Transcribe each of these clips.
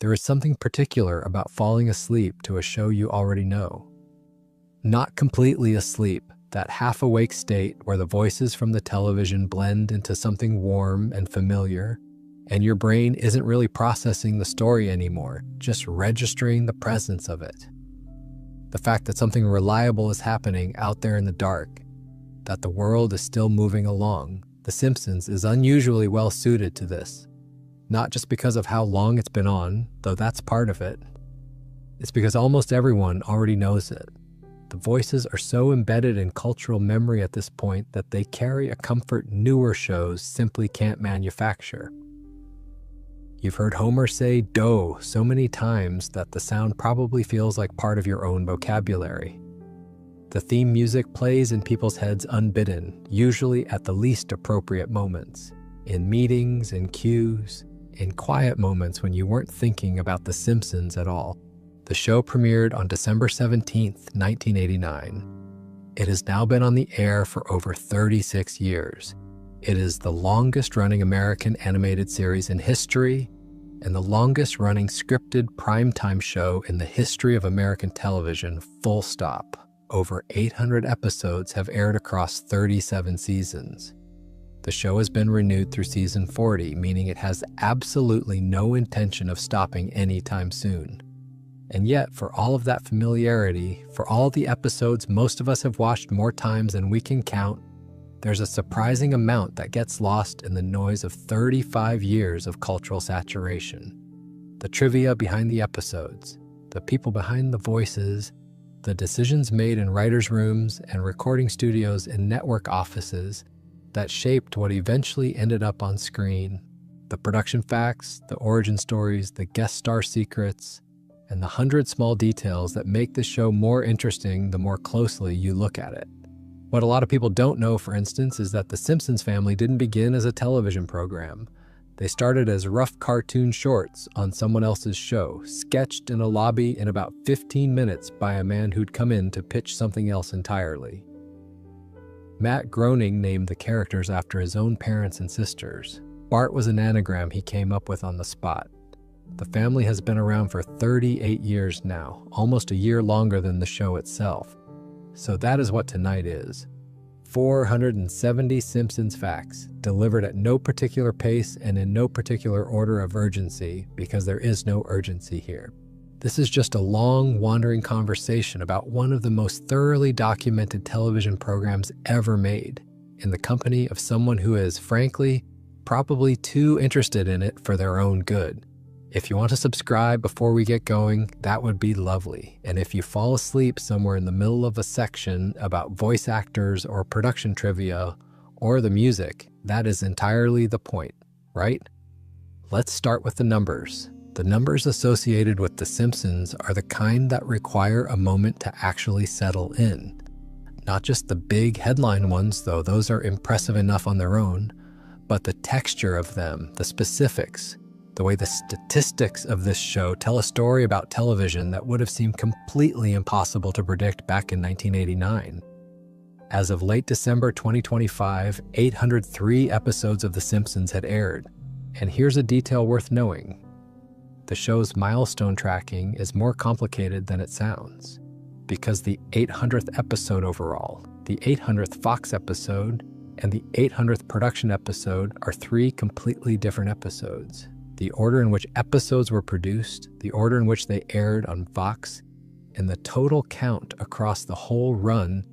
There is something particular about falling asleep to a show you already know. Not completely asleep, that half-awake state where the voices from the television blend into something warm and familiar, and your brain isn't really processing the story anymore, just registering the presence of it. The fact that something reliable is happening out there in the dark, that the world is still moving along. The Simpsons is unusually well suited to this. Not just because of how long it's been on, though that's part of it. It's because almost everyone already knows it. The voices are so embedded in cultural memory at this point that they carry a comfort newer shows simply can't manufacture. You've heard Homer say "dough" so many times that the sound probably feels like part of your own vocabulary. The theme music plays in people's heads unbidden, usually at the least appropriate moments, in meetings, in cues, in quiet moments when you weren't thinking about The Simpsons at all. The show premiered on December 17th, 1989. It has now been on the air for over 36 years. It is the longest-running American animated series in history and the longest-running scripted primetime show in the history of American television, full stop. Over 800 episodes have aired across 37 seasons. The show has been renewed through season 40, meaning it has absolutely no intention of stopping anytime soon. And yet, for all of that familiarity, for all the episodes most of us have watched more times than we can count, there's a surprising amount that gets lost in the noise of 35 years of cultural saturation. The trivia behind the episodes, the people behind the voices, the decisions made in writers' rooms and recording studios and network offices that shaped what eventually ended up on screen, the production facts, the origin stories, the guest star secrets, and the 100 small details that make the show more interesting the more closely you look at it. What a lot of people don't know, for instance, is that the Simpsons family didn't begin as a television program. They started as rough cartoon shorts on someone else's show, sketched in a lobby in about 15 minutes by a man who'd come in to pitch something else entirely. Matt Groening named the characters after his own parents and sisters. Bart was an anagram he came up with on the spot. The family has been around for 38 years now, almost a year longer than the show itself. So that is what tonight is. 470 Simpsons facts, delivered at no particular pace and in no particular order of urgency, because there is no urgency here. This is just a long, wandering conversation about one of the most thoroughly documented television programs ever made, in the company of someone who is, frankly, probably too interested in it for their own good. If you want to subscribe before we get going, that would be lovely. And if you fall asleep somewhere in the middle of a section about voice actors or production trivia or the music, that is entirely the point, right? Let's start with the numbers. The numbers associated with The Simpsons are the kind that require a moment to actually settle in. Not just the big headline ones, though those are impressive enough on their own, but the texture of them, the specifics, the way the statistics of this show tell a story about television that would have seemed completely impossible to predict back in 1989. As of late December 2025, 803 episodes of The Simpsons had aired. And here's a detail worth knowing. The show's milestone tracking is more complicated than it sounds, because the 800th episode overall, the 800th Fox episode, and the 800th production episode are three completely different episodes. The order in which episodes were produced, the order in which they aired on Fox, and the total count across the whole run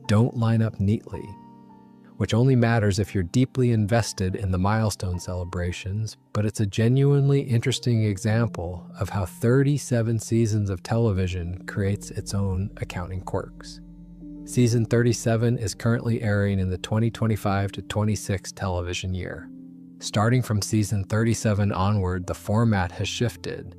don't line up neatly, which only matters if you're deeply invested in the milestone celebrations, but it's a genuinely interesting example of how 37 seasons of television creates its own accounting quirks. Season 37 is currently airing in the 2025 to 26 television year. Starting from season 37 onward, the format has shifted.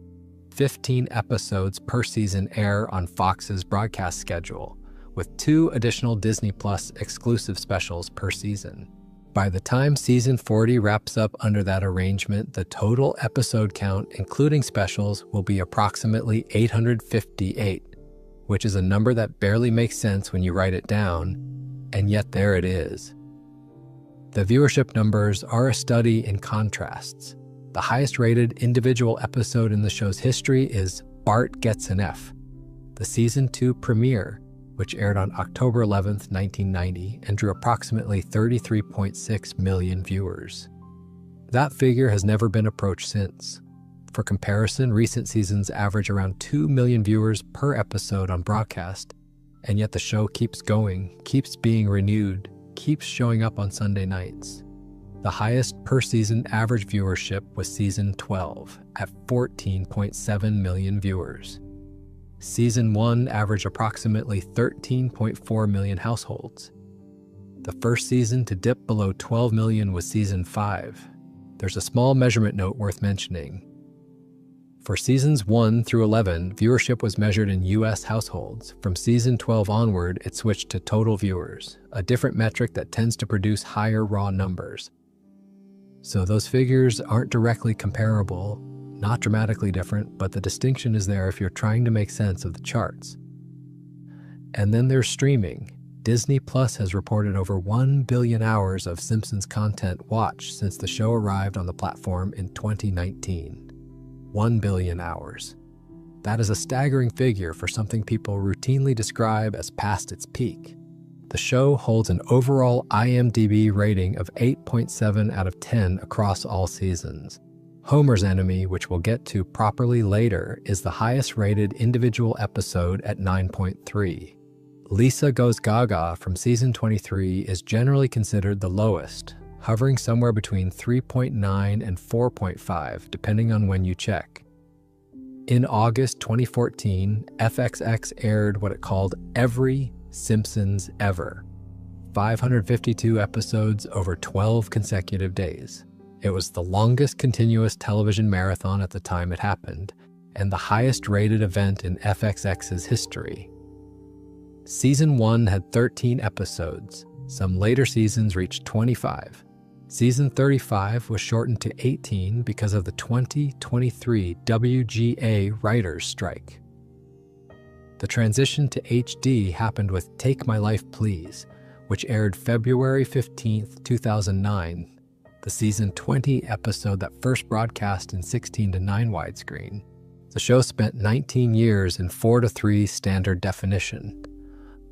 15 episodes per season air on Fox's broadcast schedule, with 2 additional Disney Plus exclusive specials per season. By the time season 40 wraps up under that arrangement, the total episode count, including specials, will be approximately 858, which is a number that barely makes sense when you write it down, and yet there it is. The viewership numbers are a study in contrasts. The highest rated individual episode in the show's history is Bart Gets an F, the season 2 premiere, which aired on October 11th, 1990, and drew approximately 33.6 million viewers. That figure has never been approached since. For comparison, recent seasons average around 2 million viewers per episode on broadcast, and yet the show keeps going, keeps being renewed, keeps showing up on Sunday nights. The highest per-season average viewership was Season 12, at 14.7 million viewers. Season 1 averaged approximately 13.4 million households. The first season to dip below 12 million was Season 5. There's a small measurement note worth mentioning. For Seasons 1 through 11, viewership was measured in U.S. households. From Season 12 onward, it switched to total viewers, a different metric that tends to produce higher raw numbers. So those figures aren't directly comparable, not dramatically different, but the distinction is there if you're trying to make sense of the charts. And then there's streaming. Disney Plus has reported over 1 billion hours of Simpsons content watched since the show arrived on the platform in 2019. 1 billion hours. That is a staggering figure for something people routinely describe as past its peak. The show holds an overall IMDb rating of 8.7 out of 10 across all seasons. Homer's Enemy, which we'll get to properly later, is the highest rated individual episode at 9.3. Lisa Goes Gaga from season 23 is generally considered the lowest, hovering somewhere between 3.9 and 4.5, depending on when you check. In August 2014, FXX aired what it called Every Simpsons Ever, 552 episodes over 12 consecutive days. It was the longest continuous television marathon at the time it happened, and the highest rated event in FXX's history. Season 1 had 13 episodes. Some later seasons reached 25. Season 35 was shortened to 18 because of the 2023 WGA writers' strike. The transition to HD happened with Take My Life Please, which aired February 15, 2009, the season 20 episode that first broadcast in 16:9 widescreen. The show spent 19 years in 4:3 standard definition.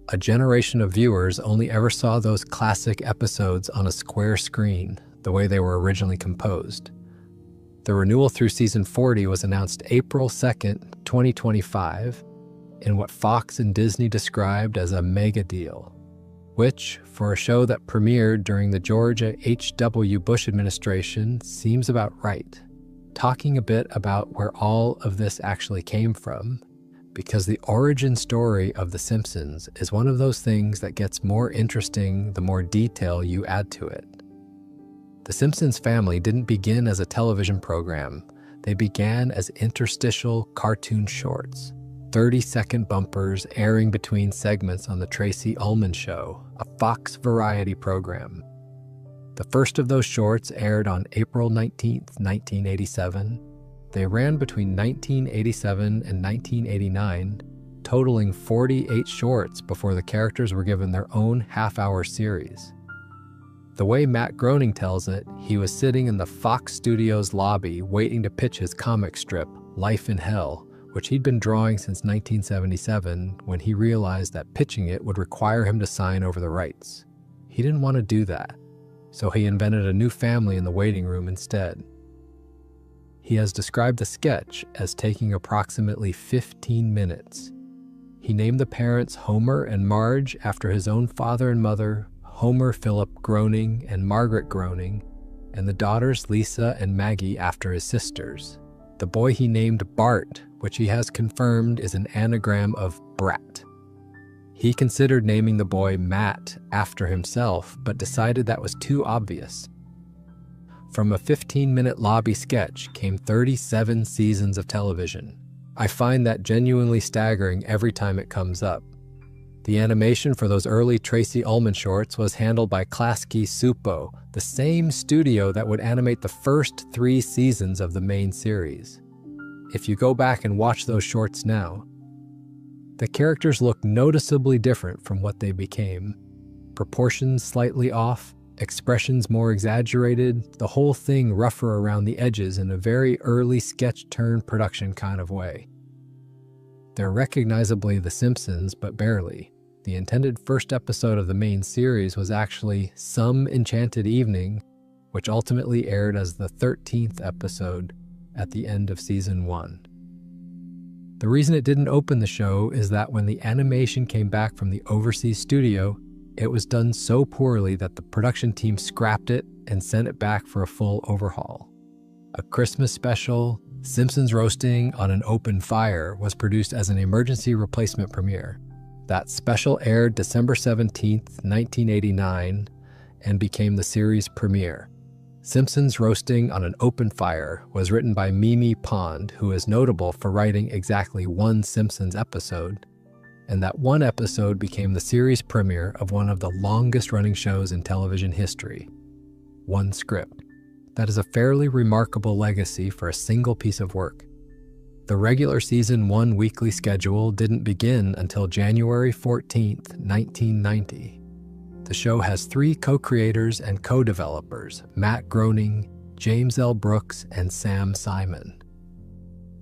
A generation of viewers only ever saw those classic episodes on a square screen, the way they were originally composed. The renewal through season 40 was announced April 2nd, 2025, in what Fox and Disney described as a mega deal, which, for a show that premiered during the George H.W. Bush administration, seems about right. Talking a bit about where all of this actually came from, because the origin story of The Simpsons is one of those things that gets more interesting the more detail you add to it. The Simpsons family didn't begin as a television program. They began as interstitial cartoon shorts, 30-second bumpers airing between segments on The Tracy Ullman Show, a Fox variety program. The first of those shorts aired on April 19, 1987. They ran between 1987 and 1989, totaling 48 shorts before the characters were given their own half-hour series. The way Matt Groening tells it, he was sitting in the Fox Studios lobby waiting to pitch his comic strip, Life in Hell, which he'd been drawing since 1977 when he realized that pitching it would require him to sign over the rights. He didn't want to do that, so he invented a new family in the waiting room instead. He has described the sketch as taking approximately 15 minutes. He named the parents Homer and Marge after his own father and mother, Homer Philip Groening and Margaret Groening, and the daughters Lisa and Maggie after his sisters. The boy he named Bart, which he has confirmed is an anagram of brat. He considered naming the boy Matt after himself, but decided that was too obvious. From a 15-minute lobby sketch came 37 seasons of television. I find that genuinely staggering every time it comes up. The animation for those early Tracy Ullman shorts was handled by Klasky Supo, the same studio that would animate the first 3 seasons of the main series. If you go back and watch those shorts now, the characters look noticeably different from what they became. Proportions slightly off, expressions more exaggerated, the whole thing rougher around the edges in a very early sketch-turn-production kind of way. They're recognizably The Simpsons, but barely. The intended first episode of the main series was actually Some Enchanted Evening, which ultimately aired as the 13th episode at the end of season 1. The reason it didn't open the show is that when the animation came back from the overseas studio, it was done so poorly that the production team scrapped it and sent it back for a full overhaul. A Christmas special, Simpsons Roasting on an Open Fire, was produced as an emergency replacement premiere. That special aired December 17, 1989, and became the series premiere. Simpsons Roasting on an Open Fire was written by Mimi Pond, who is notable for writing exactly one Simpsons episode, and that one episode became the series premiere of one of the longest-running shows in television history. One script. That is a fairly remarkable legacy for a single piece of work. The regular season 1 weekly schedule didn't begin until January 14, 1990. The show has 3 co-creators and co-developers, Matt Groening, James L. Brooks, and Sam Simon.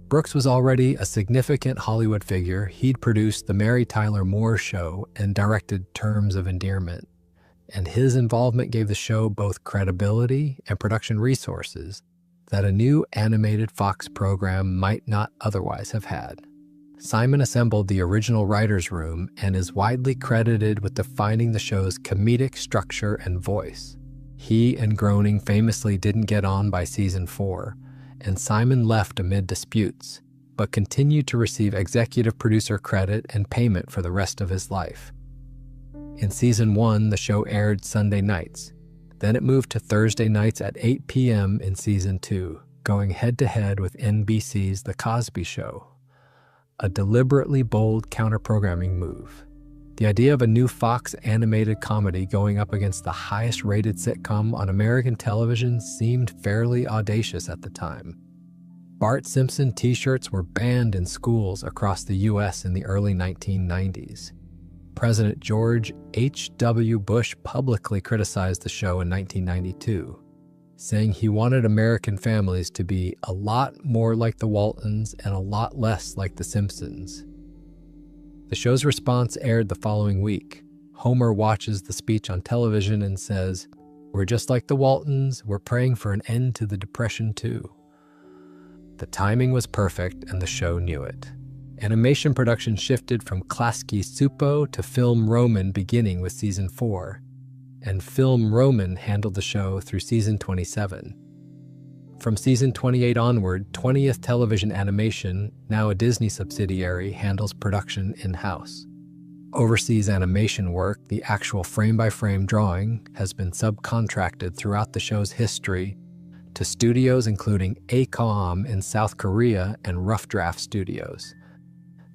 Brooks was already a significant Hollywood figure. He'd produced The Mary Tyler Moore Show and directed Terms of Endearment, and his involvement gave the show both credibility and production resources that a new animated Fox program might not otherwise have had. Simon assembled the original writer's room and is widely credited with defining the show's comedic structure and voice. He and Groening famously didn't get on by season 4, and Simon left amid disputes, but continued to receive executive producer credit and payment for the rest of his life. In season 1, the show aired Sunday nights. Then it moved to Thursday nights at 8 p.m. in season 2, going head-to-head with NBC's The Cosby Show. A deliberately bold counter-programming move. The idea of a new Fox animated comedy going up against the highest-rated sitcom on American television seemed fairly audacious at the time. Bart Simpson t-shirts were banned in schools across the U.S. in the early 1990s. President George H.W. Bush publicly criticized the show in 1992, saying he wanted American families to be a lot more like the Waltons and a lot less like the Simpsons. The show's response aired the following week. Homer watches the speech on television and says, "We're just like the Waltons, we're praying for an end to the Depression too." The timing was perfect and the show knew it. Animation production shifted from Klasky Supo to Film Roman beginning with season 4, and Film Roman handled the show through season 27. From season 28 onward, 20th Television Animation, now a Disney subsidiary, handles production in-house. Overseas animation work, the actual frame-by-frame drawing, has been subcontracted throughout the show's history to studios including ACOM in South Korea and Rough Draft Studios.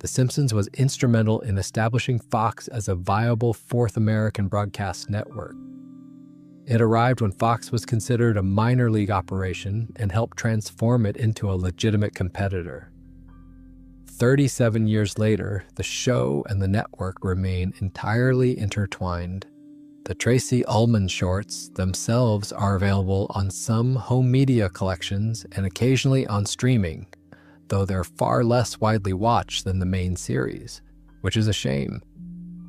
The Simpsons was instrumental in establishing Fox as a viable fourth American broadcast network. It arrived when Fox was considered a minor league operation and helped transform it into a legitimate competitor. 37 years later, the show and the network remain entirely intertwined. The Tracy Ullman shorts themselves are available on some home media collections and occasionally on streaming, though they're far less widely watched than the main series, which is a shame,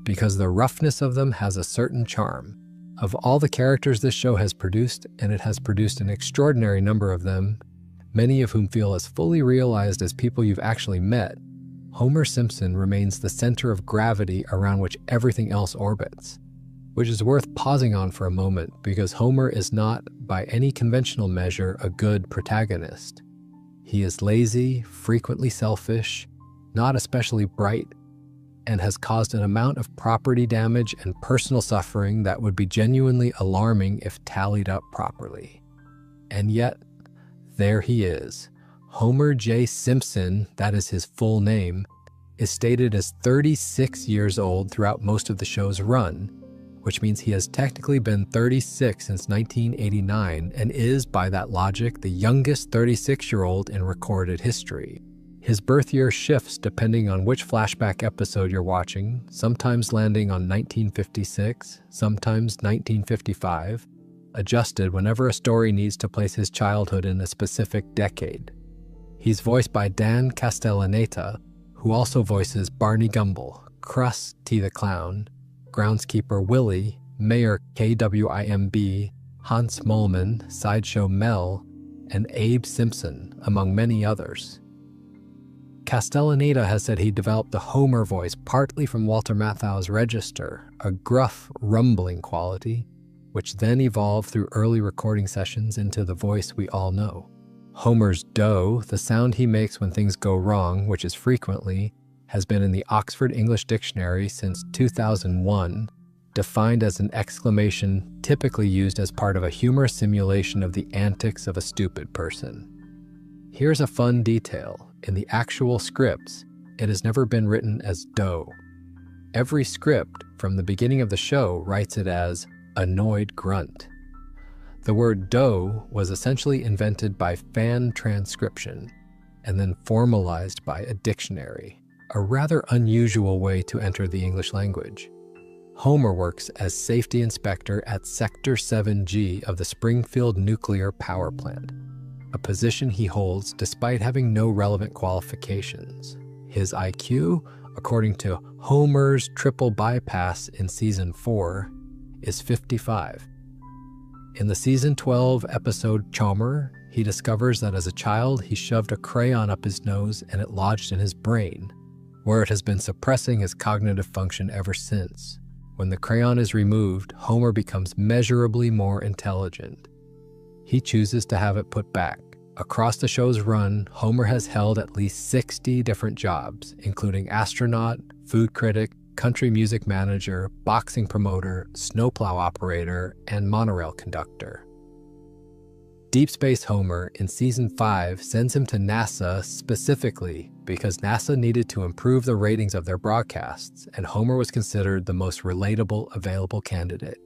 because the roughness of them has a certain charm. Of all the characters this show has produced, and it has produced an extraordinary number of them, many of whom feel as fully realized as people you've actually met, Homer Simpson remains the center of gravity around which everything else orbits, which is worth pausing on for a moment because Homer is not, by any conventional measure, a good protagonist. He is lazy, frequently selfish, not especially bright, and has caused an amount of property damage and personal suffering that would be genuinely alarming if tallied up properly. And yet, there he is. Homer J. Simpson, that is his full name, is stated as 36 years old throughout most of the show's run, which means he has technically been 36 since 1989 and is, by that logic, the youngest 36-year-old in recorded history. His birth year shifts depending on which flashback episode you're watching, sometimes landing on 1956, sometimes 1955, adjusted whenever a story needs to place his childhood in a specific decade. He's voiced by Dan Castellaneta, who also voices Barney Gumble, Krusty the Clown, Groundskeeper Willie, Mayor KWIMB, Hans Moleman, Sideshow Mel, and Abe Simpson, among many others. Castellaneta has said he developed the Homer voice partly from Walter Matthau's register, a gruff, rumbling quality, which then evolved through early recording sessions into the voice we all know. Homer's dough, the sound he makes when things go wrong, which is frequently, has been in the Oxford English Dictionary since 2001, defined as an exclamation typically used as part of a humorous simulation of the antics of a stupid person. Here's a fun detail. In the actual scripts, it has never been written as dough. Every script from the beginning of the show writes it as annoyed grunt. The word dough was essentially invented by fan transcription and then formalized by a dictionary, a rather unusual way to enter the English language. Homer works as safety inspector at Sector 7G of the Springfield Nuclear Power Plant, a position he holds despite having no relevant qualifications. His IQ, according to Homer's Triple Bypass in Season 4, is 55. In the Season 12 episode Chalmer, he discovers that as a child he shoved a crayon up his nose and it lodged in his brain, where it has been suppressing his cognitive function ever since. When the crayon is removed, Homer becomes measurably more intelligent. He chooses to have it put back. Across the show's run, Homer has held at least 60 different jobs, including astronaut, food critic, country music manager, boxing promoter, snowplow operator, and monorail conductor. Deep Space Homer in Season 5 sends him to NASA specifically because NASA needed to improve the ratings of their broadcasts, and Homer was considered the most relatable available candidate.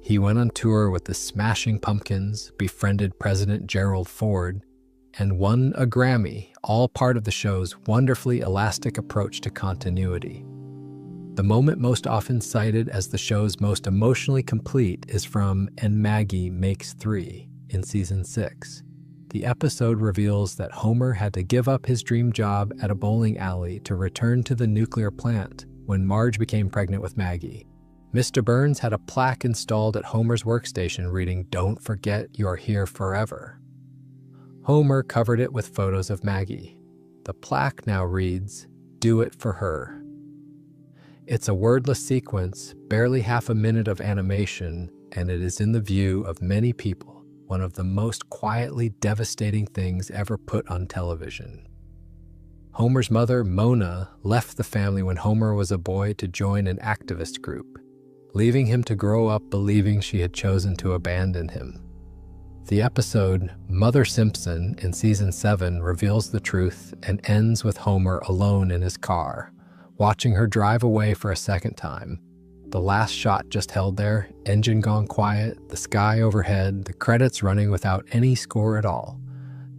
He went on tour with the Smashing Pumpkins, befriended President Gerald Ford, and won a Grammy, all part of the show's wonderfully elastic approach to continuity. The moment most often cited as the show's most emotionally complete is from And Maggie Makes Three in Season 6. The episode reveals that Homer had to give up his dream job at a bowling alley to return to the nuclear plant when Marge became pregnant with Maggie. Mr. Burns had a plaque installed at Homer's workstation reading, "Don't forget you're here forever." Homer covered it with photos of Maggie. The plaque now reads, "Do it for her." It's a wordless sequence, barely half a minute of animation, and it is in the view of many people, one of the most quietly devastating things ever put on television. Homer's mother, Mona, left the family when Homer was a boy to join an activist group, leaving him to grow up believing she had chosen to abandon him. The episode Mother Simpson in Season 7 reveals the truth and ends with Homer alone in his car, watching her drive away for a second time. The last shot just held there, engine gone quiet, the sky overhead, the credits running without any score at all.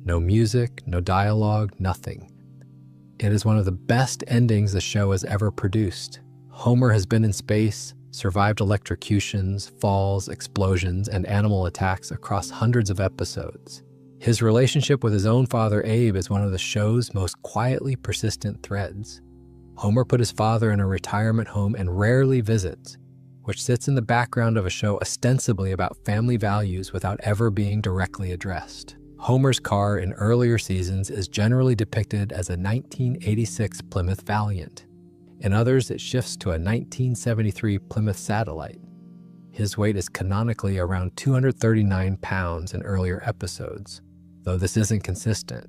No music, no dialogue, nothing. It is one of the best endings the show has ever produced. Homer has been in space, survived electrocutions, falls, explosions, and animal attacks across hundreds of episodes. His relationship with his own father, Abe, is one of the show's most quietly persistent threads. Homer put his father in a retirement home and rarely visits, which sits in the background of a show ostensibly about family values without ever being directly addressed. Homer's car in earlier seasons is generally depicted as a 1986 Plymouth Valiant. In others, it shifts to a 1973 Plymouth Satellite. His weight is canonically around 239 pounds in earlier episodes, though this isn't consistent.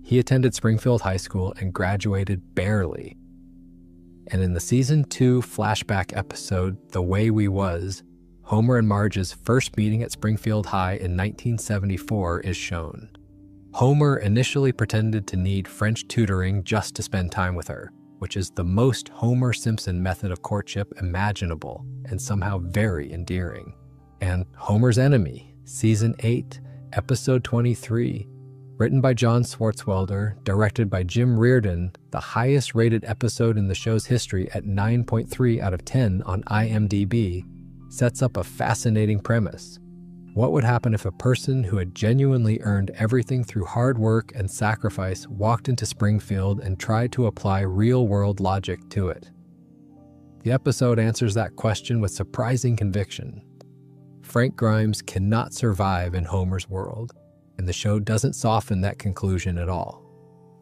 He attended Springfield High School and graduated barely. And in the Season 2 flashback episode, The Way We Was, Homer and Marge's first meeting at Springfield High in 1974 is shown. Homer initially pretended to need French tutoring just to spend time with her, which is the most Homer Simpson method of courtship imaginable and somehow very endearing. And Homer's Enemy, Season 8, Episode 23, written by John Swartzwelder, directed by Jim Reardon, the highest rated episode in the show's history at 9.3 out of 10 on IMDb, sets up a fascinating premise. What would happen if a person who had genuinely earned everything through hard work and sacrifice walked into Springfield and tried to apply real-world logic to it? The episode answers that question with surprising conviction. Frank Grimes cannot survive in Homer's world, and the show doesn't soften that conclusion at all.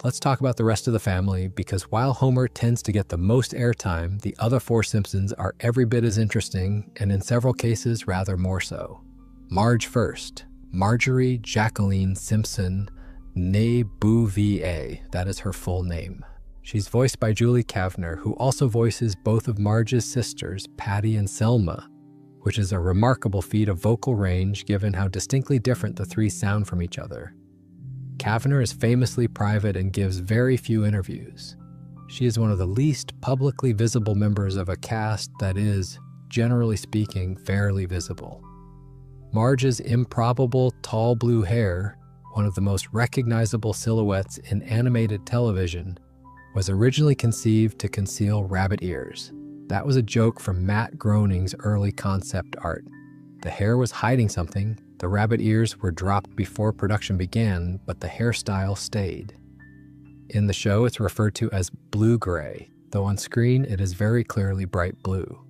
Let's talk about the rest of the family, because while Homer tends to get the most airtime, the other four Simpsons are every bit as interesting, and in several cases rather more so. Marge first. Marjorie Jacqueline Simpson née Bouvier, that is her full name. She's voiced by Julie Kavner, who also voices both of Marge's sisters, Patty and Selma, which is a remarkable feat of vocal range given how distinctly different the three sound from each other. Kavner is famously private and gives very few interviews. She is one of the least publicly visible members of a cast that is, generally speaking, fairly visible. Marge's improbable tall blue hair, one of the most recognizable silhouettes in animated television, was originally conceived to conceal rabbit ears. That was a joke from Matt Groening's early concept art. The hair was hiding something. The rabbit ears were dropped before production began, but the hairstyle stayed. In the show, it's referred to as blue-gray, though on screen it is very clearly bright blue.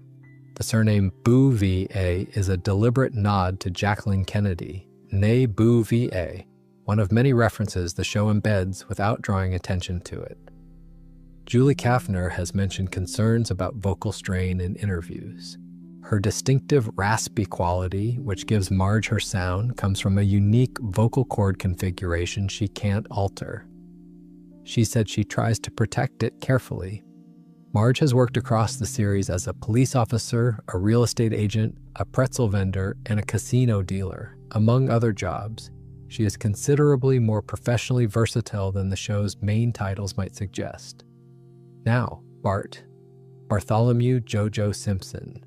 The surname Bouvier is a deliberate nod to Jacqueline Kennedy, née Bouvier, one of many references the show embeds without drawing attention to it. Julie Kavner has mentioned concerns about vocal strain in interviews. Her distinctive raspy quality, which gives Marge her sound, comes from a unique vocal cord configuration she can't alter. She said she tries to protect it carefully. Marge has worked across the series as a police officer, a real estate agent, a pretzel vendor, and a casino dealer, among other jobs. She is considerably more professionally versatile than the show's main titles might suggest. Now, Bart. Bartholomew Jojo Simpson.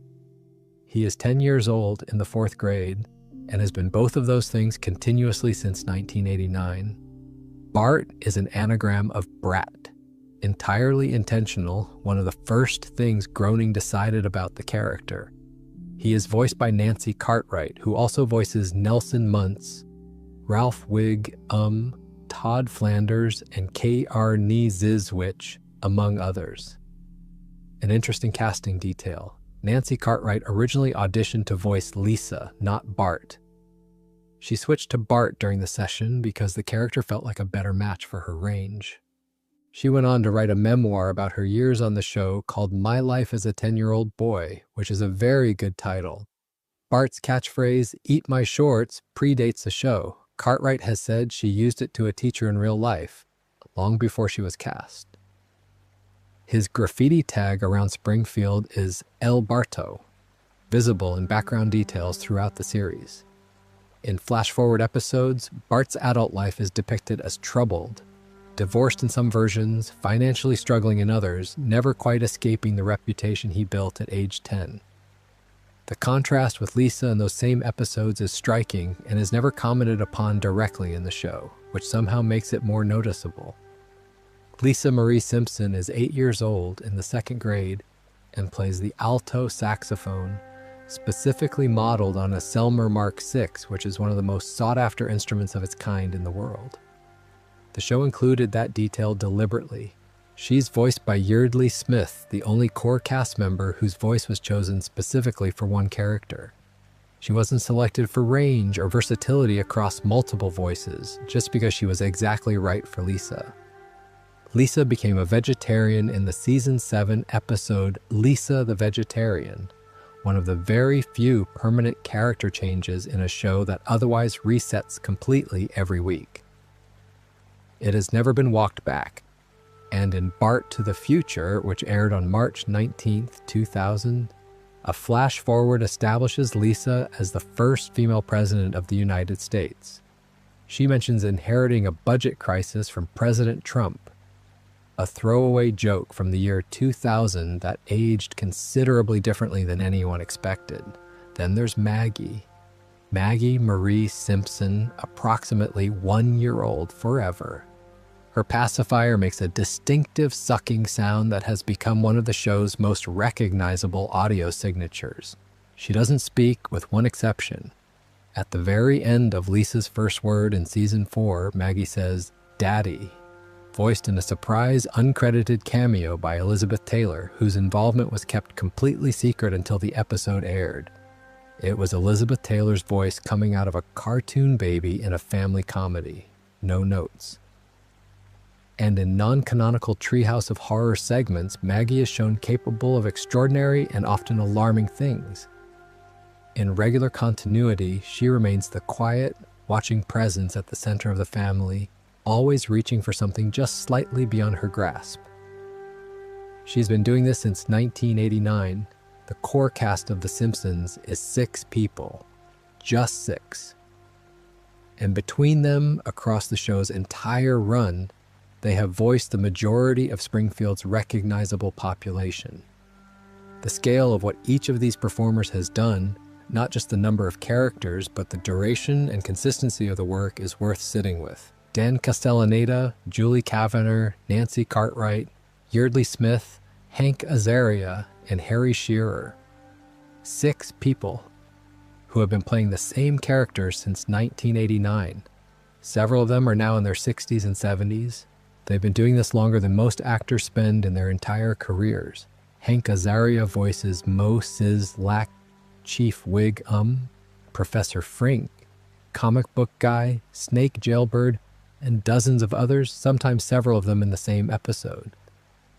He is 10 years old in the 4th grade and has been both of those things continuously since 1989. Bart is an anagram of brat. Entirely intentional, one of the first things Groening decided about the character. He is voiced by Nancy Cartwright, who also voices Nelson Muntz, Ralph Wiig, Todd Flanders, and K.R. Zizwich, among others. An interesting casting detail. Nancy Cartwright originally auditioned to voice Lisa, not Bart. She switched to Bart during the session because the character felt like a better match for her range. She went on to write a memoir about her years on the show called My Life as a 10-Year-Old Boy, which is a very good title. Bart's catchphrase, "Eat my shorts," predates the show. Cartwright has said she used it to a teacher in real life, long before she was cast. His graffiti tag around Springfield is El Barto, visible in background details throughout the series. In flash-forward episodes, Bart's adult life is depicted as troubled, divorced in some versions, financially struggling in others, never quite escaping the reputation he built at age 10. The contrast with Lisa in those same episodes is striking and is never commented upon directly in the show, which somehow makes it more noticeable. Lisa Marie Simpson is 8 years old in the 2nd grade and plays the alto saxophone, specifically modeled on a Selmer Mark VI, which is one of the most sought-after instruments of its kind in the world. The show included that detail deliberately. She's voiced by Yeardley Smith, the only core cast member whose voice was chosen specifically for one character. She wasn't selected for range or versatility across multiple voices, just because she was exactly right for Lisa. Lisa became a vegetarian in the season 7 episode Lisa the Vegetarian, one of the very few permanent character changes in a show that otherwise resets completely every week. It has never been walked back, and in Bart to the Future, which aired on March 19, 2000, a flash forward establishes Lisa as the first female president of the United States. She mentions inheriting a budget crisis from President Trump, a throwaway joke from the year 2000 that aged considerably differently than anyone expected. Then there's Maggie Marie Simpson, approximately 1-year-old forever. Her pacifier makes a distinctive sucking sound that has become one of the show's most recognizable audio signatures. She doesn't speak, with one exception. At the very end of Lisa's first word in season 4, Maggie says, "Daddy," voiced in a surprise, uncredited cameo by Elizabeth Taylor, whose involvement was kept completely secret until the episode aired. It was Elizabeth Taylor's voice coming out of a cartoon baby in a family comedy. No notes. And in non-canonical Treehouse of Horror segments, Maggie is shown capable of extraordinary and often alarming things. In regular continuity, she remains the quiet, watching presence at the center of the family, always reaching for something just slightly beyond her grasp. She's been doing this since 1989. The core cast of The Simpsons is 6 people. Just 6. And between them, across the show's entire run, they have voiced the majority of Springfield's recognizable population. The scale of what each of these performers has done, not just the number of characters, but the duration and consistency of the work, is worth sitting with. Dan Castellaneta, Julie Kavanaugh, Nancy Cartwright, Yeardley Smith, Hank Azaria, and Harry Shearer. 6 people who have been playing the same characters since 1989. Several of them are now in their 60s and 70s. They've been doing this longer than most actors spend in their entire careers. Hank Azaria voices Mo Sizlak, Chief Wig Professor Frink, Comic Book Guy, Snake Jailbird, and dozens of others, sometimes several of them in the same episode.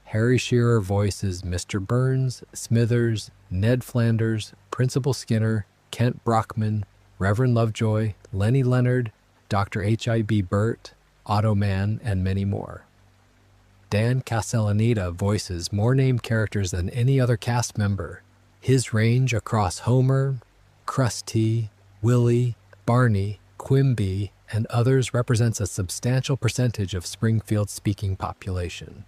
Harry Shearer voices Mr. Burns, Smithers, Ned Flanders, Principal Skinner, Kent Brockman, Reverend Lovejoy, Lenny Leonard, Dr. H.I.B. Burt, Otto Mann, and many more. Dan Castellaneta voices more named characters than any other cast member. His range across Homer, Krusty, Willie, Barney, Quimby, and others represents a substantial percentage of Springfield's speaking population.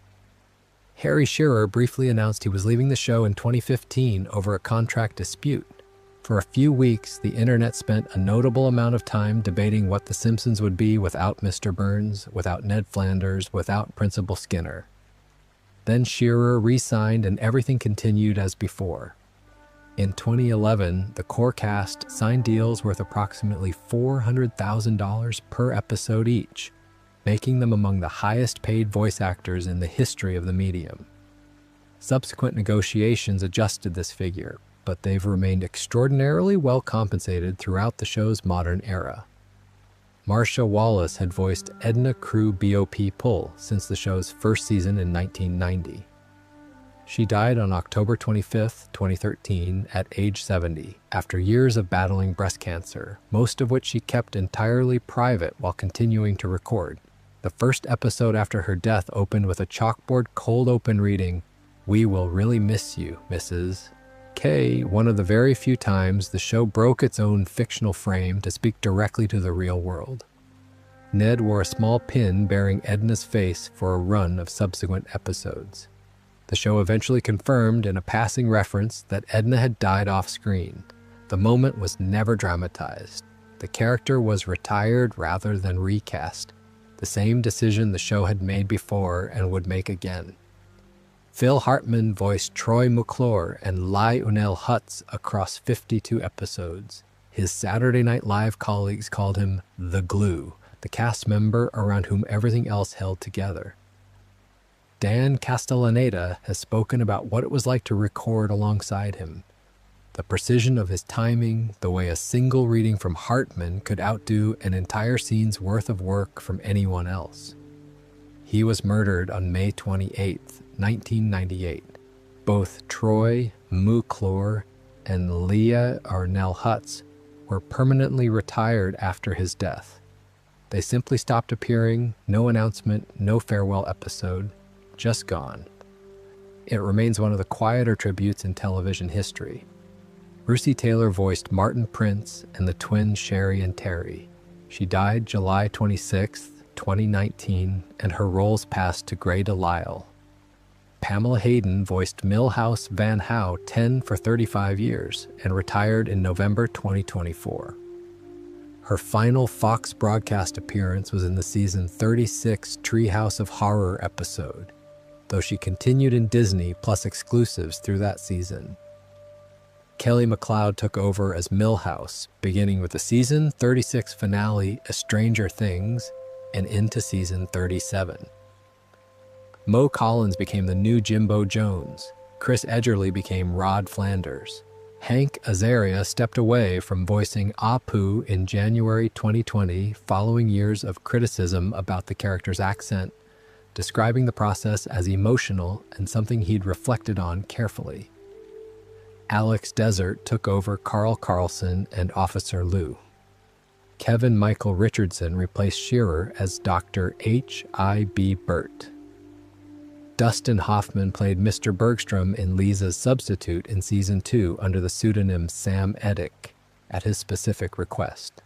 Harry Shearer briefly announced he was leaving the show in 2015 over a contract dispute. For a few weeks, the internet spent a notable amount of time debating what The Simpsons would be without Mr. Burns, without Ned Flanders, without Principal Skinner. Then Shearer re-signed and everything continued as before. In 2011, the core cast signed deals worth approximately $400,000 per episode each, making them among the highest-paid voice actors in the history of the medium. Subsequent negotiations adjusted this figure, but they've remained extraordinarily well compensated throughout the show's modern era. Marcia Wallace had voiced Edna Crew B.O.P. Pull since the show's first season in 1990. She died on October 25, 2013, at age 70, after years of battling breast cancer, most of which she kept entirely private while continuing to record. The first episode after her death opened with a chalkboard cold open reading, "We will really miss you, Mrs. K." One of the very few times the show broke its own fictional frame to speak directly to the real world. Ned wore a small pin bearing Edna's face for a run of subsequent episodes. The show eventually confirmed in a passing reference that Edna had died off-screen. The moment was never dramatized. The character was retired rather than recast, the same decision the show had made before and would make again. Phil Hartman voiced Troy McClure and Lionel Hutz across 52 episodes. His Saturday Night Live colleagues called him the glue, the cast member around whom everything else held together. Dan Castellaneta has spoken about what it was like to record alongside him. The precision of his timing, the way a single reading from Hartman could outdo an entire scene's worth of work from anyone else. He was murdered on May 28, 1998. Both Troy McClure and Leah Arnell Hutz were permanently retired after his death. They simply stopped appearing, no announcement, no farewell episode, just gone. It remains one of the quieter tributes in television history. Russi Taylor voiced Martin Prince and the twins Sherry and Terry. She died July 26, 2019, and her roles passed to Grey DeLisle. Pamela Hayden voiced Milhouse Van Howe 10 for 35 years and retired in November 2024. Her final Fox broadcast appearance was in the season 36 Treehouse of Horror episode, though she continued in Disney plus exclusives through that season. Kelly MacLeod took over as Milhouse, beginning with the season 36 finale, A Stranger Things, and into season 37. Mo Collins became the new Jimbo Jones. Chris Edgerly became Rod Flanders. Hank Azaria stepped away from voicing Apu in January 2020 following years of criticism about the character's accent, describing the process as emotional and something he'd reflected on carefully. Alex Desert took over Carl Carlson and Officer Lou. Kevin Michael Richardson replaced Shearer as Dr. H.I.B. Burt. Dustin Hoffman played Mr. Bergstrom in Lisa's substitute in Season 2 under the pseudonym Sam Edick, at his specific request.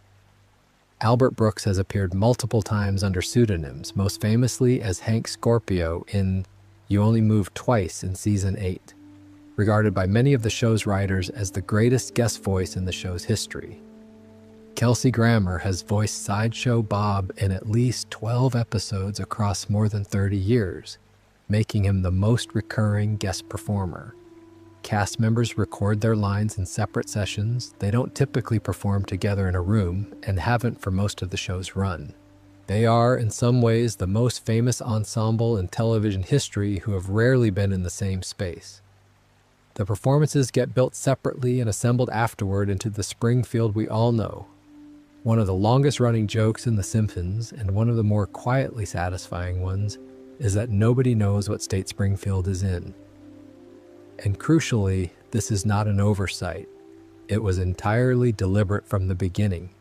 Albert Brooks has appeared multiple times under pseudonyms, most famously as Hank Scorpio in You Only Move Twice in Season 8, regarded by many of the show's writers as the greatest guest voice in the show's history. Kelsey Grammer has voiced Sideshow Bob in at least 12 episodes across more than 30 years, making him the most recurring guest performer. Cast members record their lines in separate sessions. They don't typically perform together in a room and haven't for most of the show's run. They are, in some ways, the most famous ensemble in television history who have rarely been in the same space. The performances get built separately and assembled afterward into the Springfield we all know. One of the longest-running jokes in The Simpsons, and one of the more quietly satisfying ones, is that nobody knows what state Springfield is in. And crucially, this is not an oversight. It was entirely deliberate from the beginning.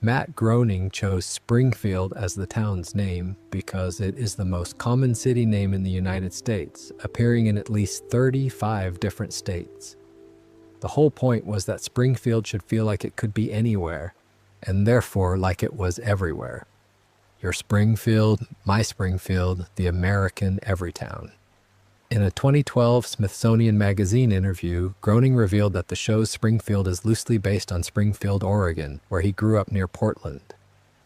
Matt Groening chose Springfield as the town's name because it is the most common city name in the United States, appearing in at least 35 different states. The whole point was that Springfield should feel like it could be anywhere, and therefore like it was everywhere. Your Springfield, my Springfield, the American Everytown. In a 2012 Smithsonian Magazine interview, Groening revealed that the show's Springfield is loosely based on Springfield, Oregon, where he grew up near Portland.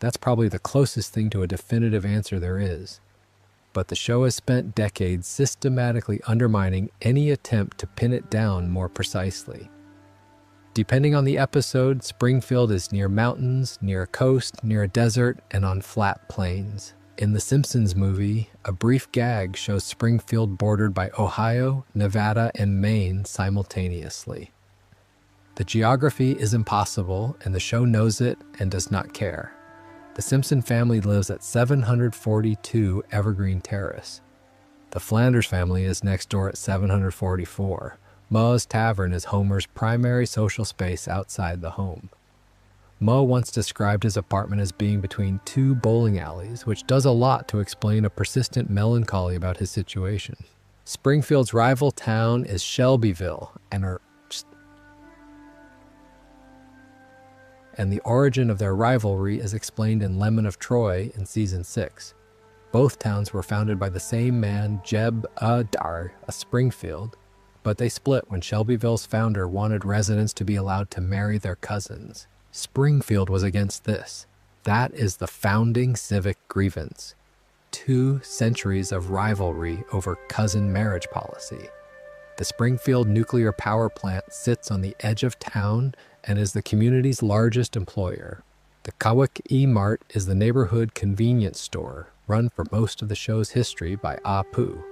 That's probably the closest thing to a definitive answer there is. But the show has spent decades systematically undermining any attempt to pin it down more precisely. Depending on the episode, Springfield is near mountains, near a coast, near a desert, and on flat plains. In the Simpsons movie, a brief gag shows Springfield bordered by Ohio, Nevada, and Maine simultaneously. The geography is impossible, and the show knows it and does not care. The Simpson family lives at 742 Evergreen Terrace. The Flanders family is next door at 744. Moe's Tavern is Homer's primary social space outside the home. Moe once described his apartment as being between two bowling alleys, which does a lot to explain a persistent melancholy about his situation. Springfield's rival town is Shelbyville, and the origin of their rivalry is explained in Lemon of Troy in Season 6. Both towns were founded by the same man, Jeb Dar, of Springfield, but they split when Shelbyville's founder wanted residents to be allowed to marry their cousins. Springfield was against this. That is the founding civic grievance. 2 centuries of rivalry over cousin marriage policy. The Springfield nuclear power plant sits on the edge of town and is the community's largest employer. The Kawik E-Mart is the neighborhood convenience store, run for most of the show's history by Apu,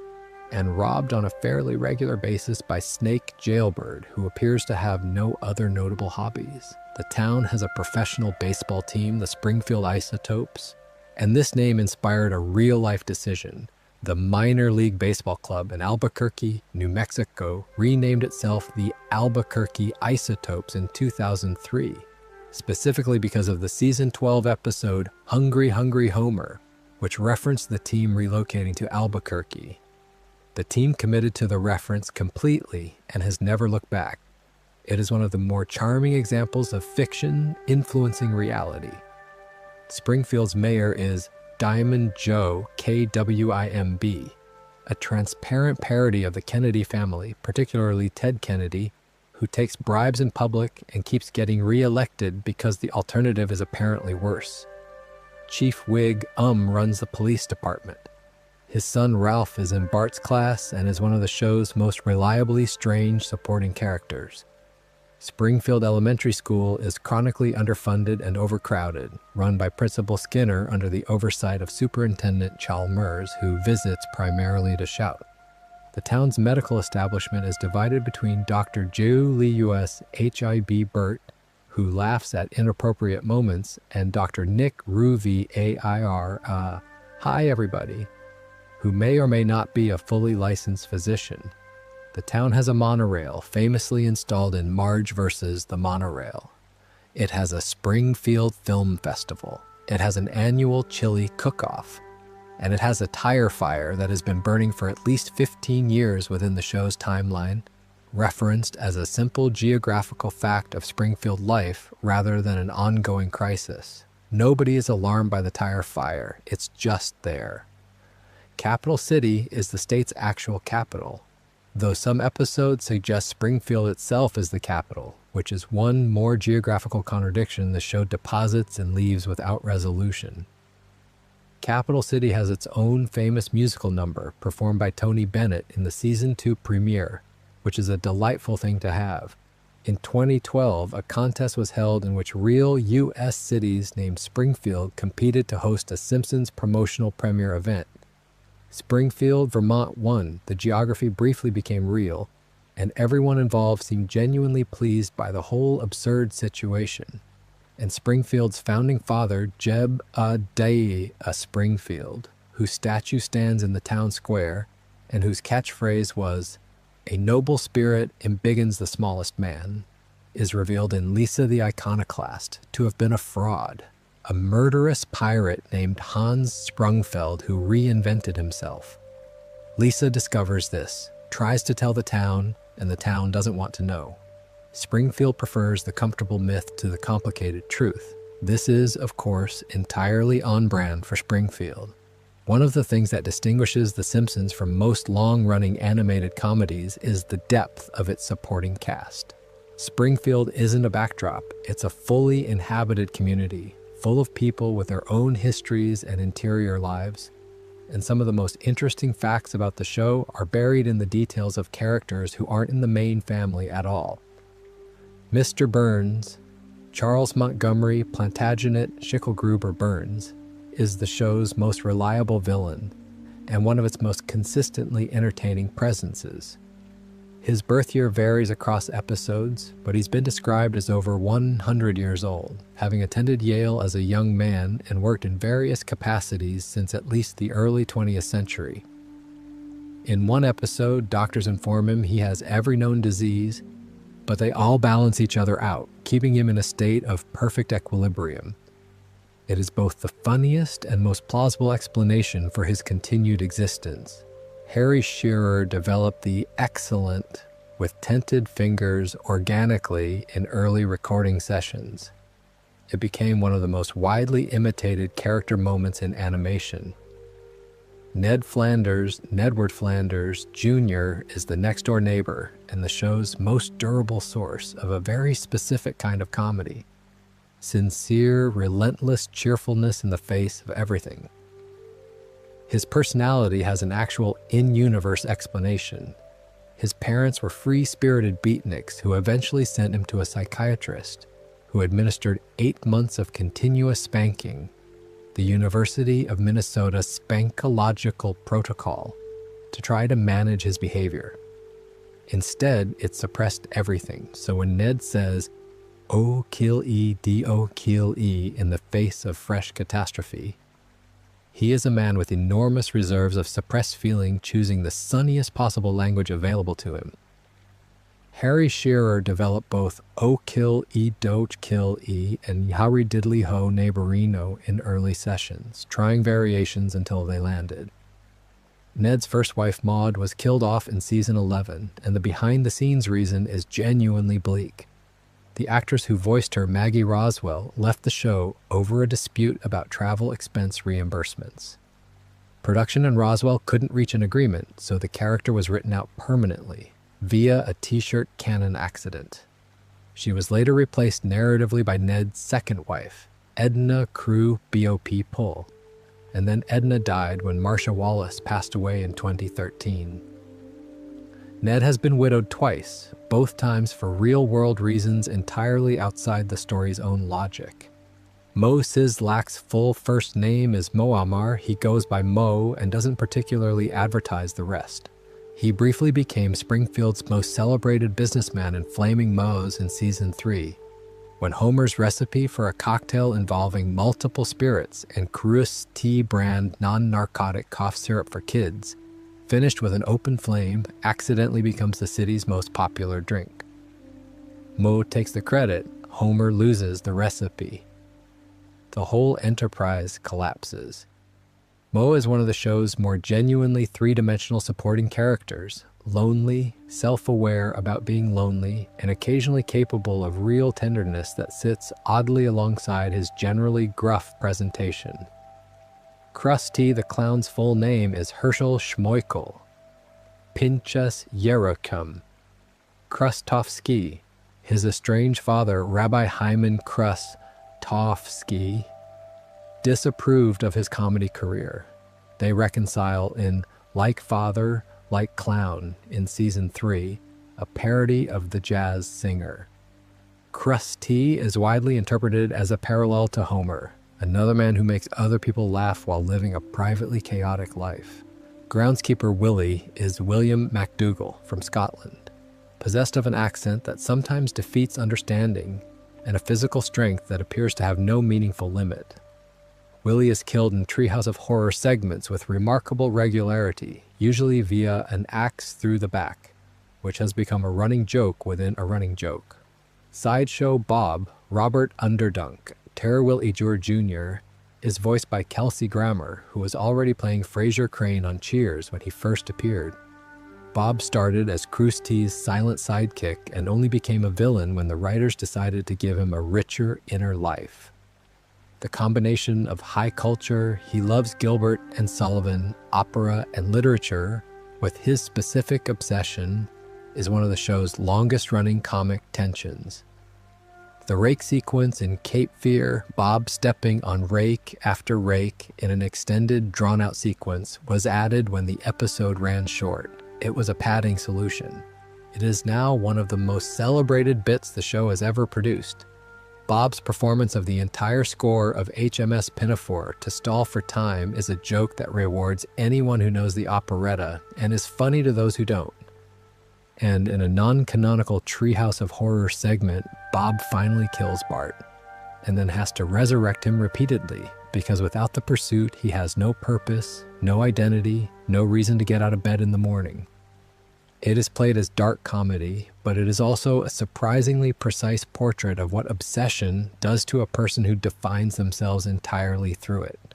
and robbed on a fairly regular basis by Snake Jailbird, who appears to have no other notable hobbies. The town has a professional baseball team, the Springfield Isotopes, and this name inspired a real-life decision. The minor league baseball club in Albuquerque, New Mexico, renamed itself the Albuquerque Isotopes in 2003, specifically because of the Season 12 episode Hungry Hungry Homer, which referenced the team relocating to Albuquerque. The team committed to the reference completely and has never looked back. It is one of the more charming examples of fiction influencing reality. Springfield's mayor is Diamond Joe, Kwimb, a transparent parody of the Kennedy family, particularly Ted Kennedy, who takes bribes in public and keeps getting re-elected because the alternative is apparently worse. Chief Whig runs the police department. His son Ralph is in Bart's class and is one of the show's most reliably strange supporting characters. Springfield Elementary School is chronically underfunded and overcrowded, run by Principal Skinner under the oversight of Superintendent Chalmers, who visits primarily to shout. The town's medical establishment is divided between Dr. Julius H.I.B. Burt, who laughs at inappropriate moments, and Dr. Nick Ruvi A.I.R., hi everybody, who may or may not be a fully licensed physician. The town has a monorail, famously installed in Marge vs. the Monorail. It has a Springfield Film Festival. It has an annual chili cook-off. And it has a tire fire that has been burning for at least 15 years within the show's timeline, referenced as a simple geographical fact of Springfield life rather than an ongoing crisis. Nobody is alarmed by the tire fire. It's just there. Capital City is the state's actual capital, though some episodes suggest Springfield itself is the capital, which is one more geographical contradiction the show deposits and leaves without resolution. Capital City has its own famous musical number performed by Tony Bennett in the Season 2 premiere, which is a delightful thing to have. In 2012, a contest was held in which real U.S. cities named Springfield competed to host a Simpsons promotional premiere event. Springfield, Vermont won. The geography briefly became real, and everyone involved seemed genuinely pleased by the whole absurd situation. And Springfield's founding father, Jeb-A-Day Springfield, whose statue stands in the town square, and whose catchphrase was, "A noble spirit embiggens the smallest man," is revealed in Lisa the Iconoclast to have been a fraud, a murderous pirate named Hans Sprungfeld who reinvented himself. Lisa discovers this, tries to tell the town, and the town doesn't want to know. Springfield prefers the comfortable myth to the complicated truth. This is, of course, entirely on brand for Springfield. One of the things that distinguishes The Simpsons from most long-running animated comedies is the depth of its supporting cast. Springfield isn't a backdrop, it's a fully inhabited community, full of people with their own histories and interior lives. And some of the most interesting facts about the show are buried in the details of characters who aren't in the main family at all. Mr. Burns, Charles Montgomery Plantagenet Schicklgruber Burns, is the show's most reliable villain and one of its most consistently entertaining presences. His birth year varies across episodes, but he's been described as over 100 years old, having attended Yale as a young man and worked in various capacities since at least the early 20th century. In one episode, doctors inform him he has every known disease, but they all balance each other out, keeping him in a state of perfect equilibrium. It is both the funniest and most plausible explanation for his continued existence. Harry Shearer developed the excellent with tented fingers organically in early recording sessions. It became one of the most widely imitated character moments in animation. Nedward Flanders Jr. is the next-door neighbor and the show's most durable source of a very specific kind of comedy. Sincere, relentless cheerfulness in the face of everything. His personality has an actual in-universe explanation. His parents were free-spirited beatniks who eventually sent him to a psychiatrist who administered 8 months of continuous spanking, the University of Minnesota Spankological Protocol, to try to manage his behavior. Instead, it suppressed everything, so when Ned says, "Oh, kill E, D-O, kill E," in the face of fresh catastrophe, he is a man with enormous reserves of suppressed feeling, choosing the sunniest possible language available to him. Harry Shearer developed both "Oh kill E doge kill E" and "Yahri diddly ho neighborino" in early sessions, trying variations until they landed. Ned's first wife Maud was killed off in season 11, and the behind-the-scenes reason is genuinely bleak. The actress who voiced her, Maggie Roswell, left the show over a dispute about travel expense reimbursements. Production and Roswell couldn't reach an agreement, so the character was written out permanently, via a t-shirt cannon accident. She was later replaced narratively by Ned's second wife, Edna Crew B.O.P. Pull, and then Edna died when Marcia Wallace passed away in 2013. Ned has been widowed twice, both times for real-world reasons entirely outside the story's own logic. Mo Sizlak's full first name is Moammar. He goes by Mo and doesn't particularly advertise the rest. He briefly became Springfield's most celebrated businessman in Flaming Moe's in Season 3, when Homer's recipe for a cocktail involving multiple spirits and Crus Tea brand non-narcotic cough syrup for kids, finished with an open flame, accidentally becomes the city's most popular drink. Mo takes the credit, Homer loses the recipe. The whole enterprise collapses. Mo is one of the show's more genuinely three-dimensional supporting characters, lonely, self-aware about being lonely, and occasionally capable of real tenderness that sits oddly alongside his generally gruff presentation. Krusty the Clown's full name is Herschel Schmoikel, Pinchas Yerokum Krustovsky. His estranged father, Rabbi Hyman Krustovsky, disapproved of his comedy career. They reconcile in Like Father, Like Clown in Season 3, a parody of The Jazz Singer. Krusty is widely interpreted as a parallel to Homer, another man who makes other people laugh while living a privately chaotic life. Groundskeeper Willie is William MacDougall from Scotland, possessed of an accent that sometimes defeats understanding and a physical strength that appears to have no meaningful limit. Willie is killed in Treehouse of Horror segments with remarkable regularity, usually via an axe through the back, which has become a running joke within a running joke. Sideshow Bob, Robert Underdunk, Terwill Ejur Jr., is voiced by Kelsey Grammer, who was already playing Fraser Crane on Cheers when he first appeared. Bob started as Krusty's silent sidekick and only became a villain when the writers decided to give him a richer inner life. The combination of high culture, he loves Gilbert and Sullivan, opera, and literature, with his specific obsession, is one of the show's longest-running comic tensions. The rake sequence in Cape Fear, Bob stepping on rake after rake in an extended, drawn-out sequence, was added when the episode ran short. It was a padding solution. It is now one of the most celebrated bits the show has ever produced. Bob's performance of the entire score of HMS Pinafore to stall for time is a joke that rewards anyone who knows the operetta and is funny to those who don't. And in a non-canonical Treehouse of Horror segment, Bob finally kills Bart, and then has to resurrect him repeatedly, because without the pursuit, he has no purpose, no identity, no reason to get out of bed in the morning. It is played as dark comedy, but it is also a surprisingly precise portrait of what obsession does to a person who defines themselves entirely through it.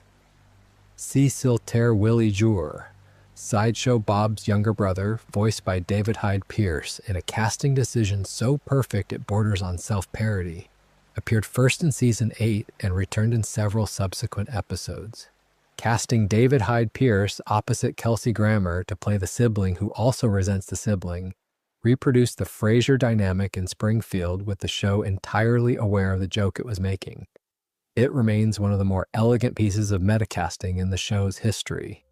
Cecil Terwill Ejur, Sideshow Bob's younger brother, voiced by David Hyde Pierce, in a casting decision so perfect it borders on self-parody, appeared first in Season 8 and returned in several subsequent episodes. Casting David Hyde Pierce opposite Kelsey Grammer to play the sibling who also resents the sibling, reproduced the Frasier dynamic in Springfield with the show entirely aware of the joke it was making. It remains one of the more elegant pieces of metacasting in the show's history.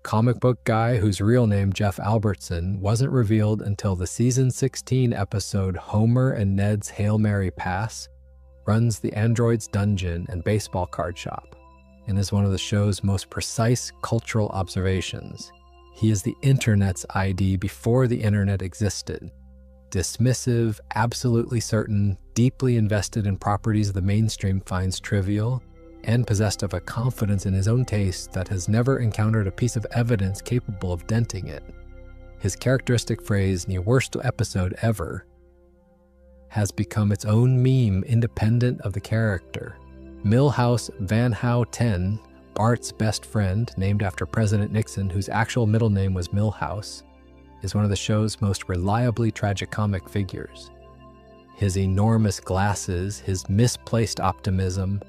Comic book guy whose real name, Jeff Albertson, wasn't revealed until the Season 16 episode Homer and Ned's Hail Mary Pass, runs the Android's Dungeon and baseball card shop, and is one of the show's most precise cultural observations. He is the internet's ID before the internet existed. Dismissive, absolutely certain, deeply invested in properties the mainstream finds trivial, and possessed of a confidence in his own taste that has never encountered a piece of evidence capable of denting it. His characteristic phrase, "the worst episode ever," has become its own meme independent of the character. Milhouse Van Howe 10, Bart's best friend, named after President Nixon, whose actual middle name was Milhouse, is one of the show's most reliably tragicomic figures. His enormous glasses, his misplaced optimism,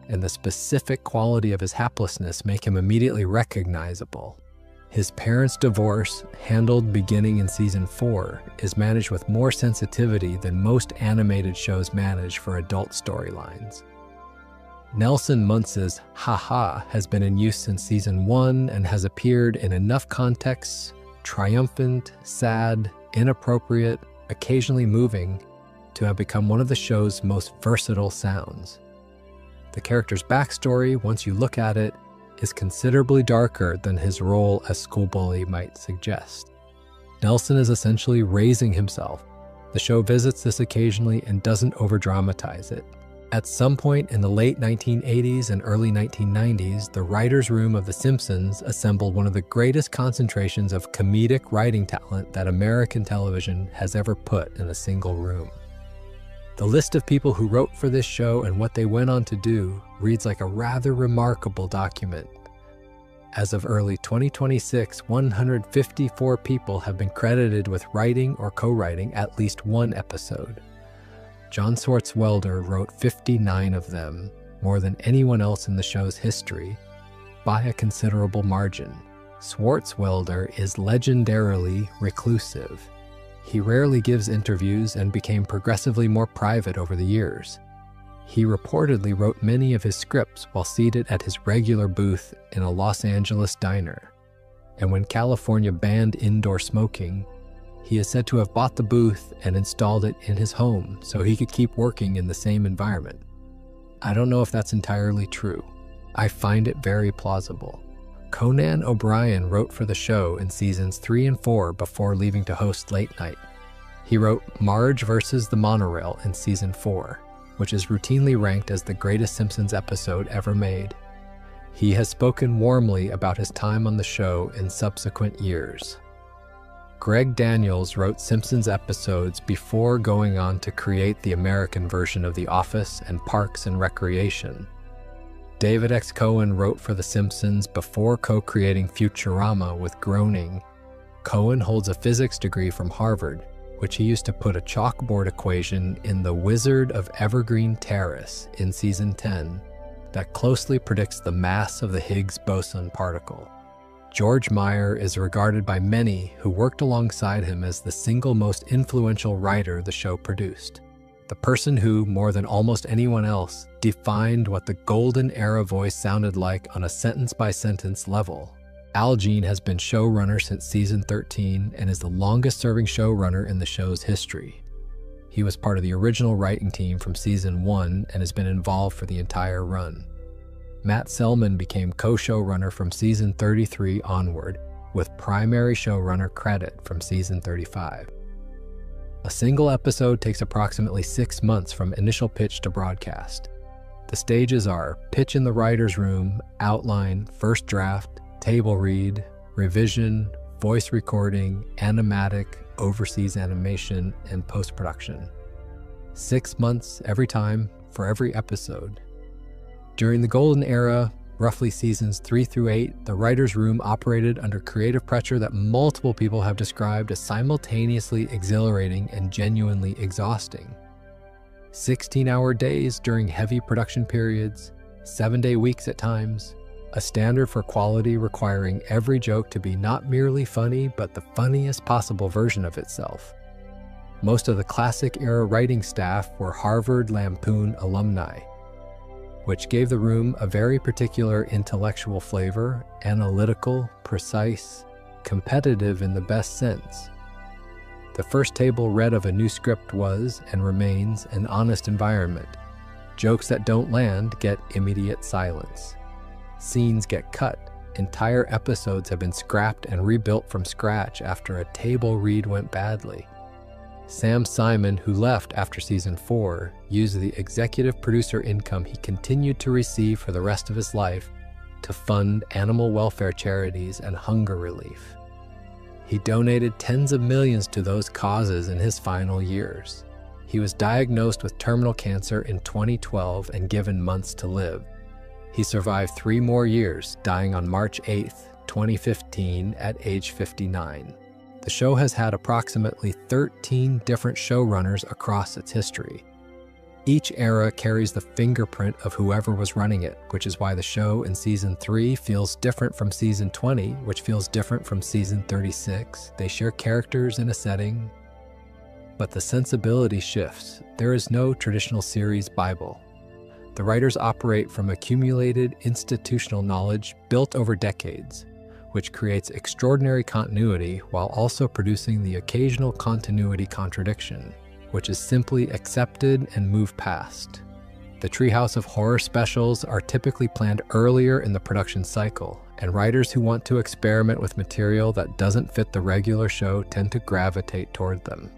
and the specific quality of his haplessness make him immediately recognizable. His parents' divorce, handled beginning in Season 4, is managed with more sensitivity than most animated shows manage for adult storylines. Nelson Muntz's "Ha-ha" has been in use since Season 1 and has appeared in enough contexts, triumphant, sad, inappropriate, occasionally moving, to have become one of the show's most versatile sounds. The character's backstory, once you look at it, is considerably darker than his role as school bully might suggest. Nelson is essentially raising himself. The show visits this occasionally and doesn't overdramatize it. At some point in the late 1980s and early 1990s, the writer's room of The Simpsons assembled one of the greatest concentrations of comedic writing talent that American television has ever put in a single room. The list of people who wrote for this show and what they went on to do reads like a rather remarkable document. As of early 2026, 154 people have been credited with writing or co-writing at least one episode. John Swartzwelder wrote 59 of them, more than anyone else in the show's history, by a considerable margin. Swartzwelder is legendarily reclusive. He rarely gives interviews and became progressively more private over the years. He reportedly wrote many of his scripts while seated at his regular booth in a Los Angeles diner. And when California banned indoor smoking, he is said to have bought the booth and installed it in his home so he could keep working in the same environment. I don't know if that's entirely true. I find it very plausible. Conan O'Brien wrote for the show in seasons 3 and 4 before leaving to host Late Night. He wrote Marge vs. the Monorail in season 4, which is routinely ranked as the greatest Simpsons episode ever made. He has spoken warmly about his time on the show in subsequent years. Greg Daniels wrote Simpsons episodes before going on to create the American version of The Office and Parks and Recreation. David X. Cohen wrote for The Simpsons before co-creating Futurama with Groening. Cohen holds a physics degree from Harvard, which he used to put a chalkboard equation in The Wizard of Evergreen Terrace in season 10 that closely predicts the mass of the Higgs boson particle. George Meyer is regarded by many who worked alongside him as the single most influential writer the show produced. The person who, more than almost anyone else, defined what the golden era voice sounded like on a sentence-by-sentence level. Al Jean has been showrunner since season 13 and is the longest-serving showrunner in the show's history. He was part of the original writing team from season 1 and has been involved for the entire run. Matt Selman became co-showrunner from season 33 onward, with primary showrunner credit from season 35. A single episode takes approximately 6 months from initial pitch to broadcast. The stages are pitch in the writer's room, outline, first draft, table read, revision, voice recording, animatic, overseas animation, and post-production. 6 months every time for every episode. During the golden era, roughly seasons 3 through 8, the writer's room operated under creative pressure that multiple people have described as simultaneously exhilarating and genuinely exhausting. 16-hour days during heavy production periods, 7-day weeks at times, a standard for quality requiring every joke to be not merely funny, but the funniest possible version of itself. Most of the classic-era writing staff were Harvard Lampoon alumni, which gave the room a very particular intellectual flavor, analytical, precise, competitive in the best sense. The first table read of a new script was, and remains, an honest environment. Jokes that don't land get immediate silence. Scenes get cut. Entire episodes have been scrapped and rebuilt from scratch after a table read went badly. Sam Simon, who left after season 4, used the executive producer income he continued to receive for the rest of his life to fund animal welfare charities and hunger relief. He donated tens of millions to those causes in his final years. He was diagnosed with terminal cancer in 2012 and given months to live. He survived 3 more years, dying on March 8, 2015 at age 59. The show has had approximately 13 different showrunners across its history. Each era carries the fingerprint of whoever was running it, which is why the show in season 3 feels different from season 20, which feels different from season 36. They share characters in a setting, but the sensibility shifts. There is no traditional series Bible. The writers operate from accumulated institutional knowledge built over decades, which creates extraordinary continuity while also producing the occasional continuity contradiction, which is simply accepted and moved past. The Treehouse of Horror specials are typically planned earlier in the production cycle, and writers who want to experiment with material that doesn't fit the regular show tend to gravitate toward them.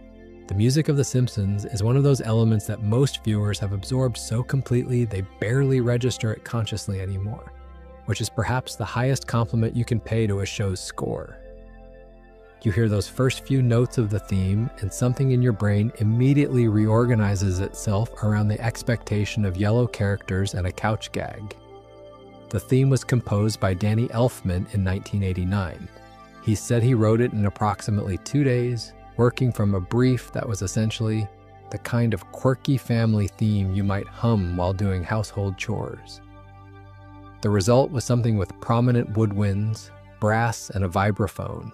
The music of The Simpsons is one of those elements that most viewers have absorbed so completely they barely register it consciously anymore, which is perhaps the highest compliment you can pay to a show's score. You hear those first few notes of the theme, and something in your brain immediately reorganizes itself around the expectation of yellow characters and a couch gag. The theme was composed by Danny Elfman in 1989. He said he wrote it in approximately 2 days, working from a brief that was essentially the kind of quirky family theme you might hum while doing household chores. The result was something with prominent woodwinds, brass, and a vibraphone.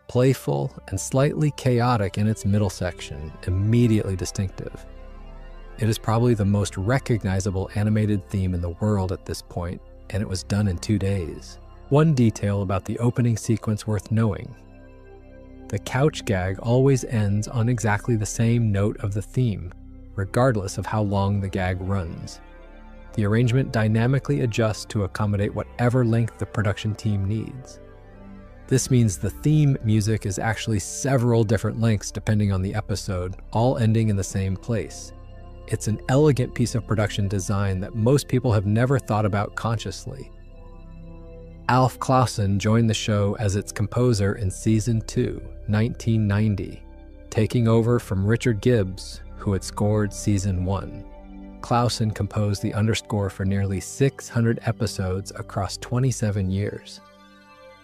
Playful and slightly chaotic in its middle section, immediately distinctive. It is probably the most recognizable animated theme in the world at this point, and it was done in 2 days. One detail about the opening sequence worth knowing. The couch gag always ends on exactly the same note of the theme, regardless of how long the gag runs. The arrangement dynamically adjusts to accommodate whatever length the production team needs. This means the theme music is actually several different lengths depending on the episode, all ending in the same place. It's an elegant piece of production design that most people have never thought about consciously. Alf Clausen joined the show as its composer in Season 2, 1990, taking over from Richard Gibbs, who had scored Season 1. Clausen composed the underscore for nearly 600 episodes across 27 years.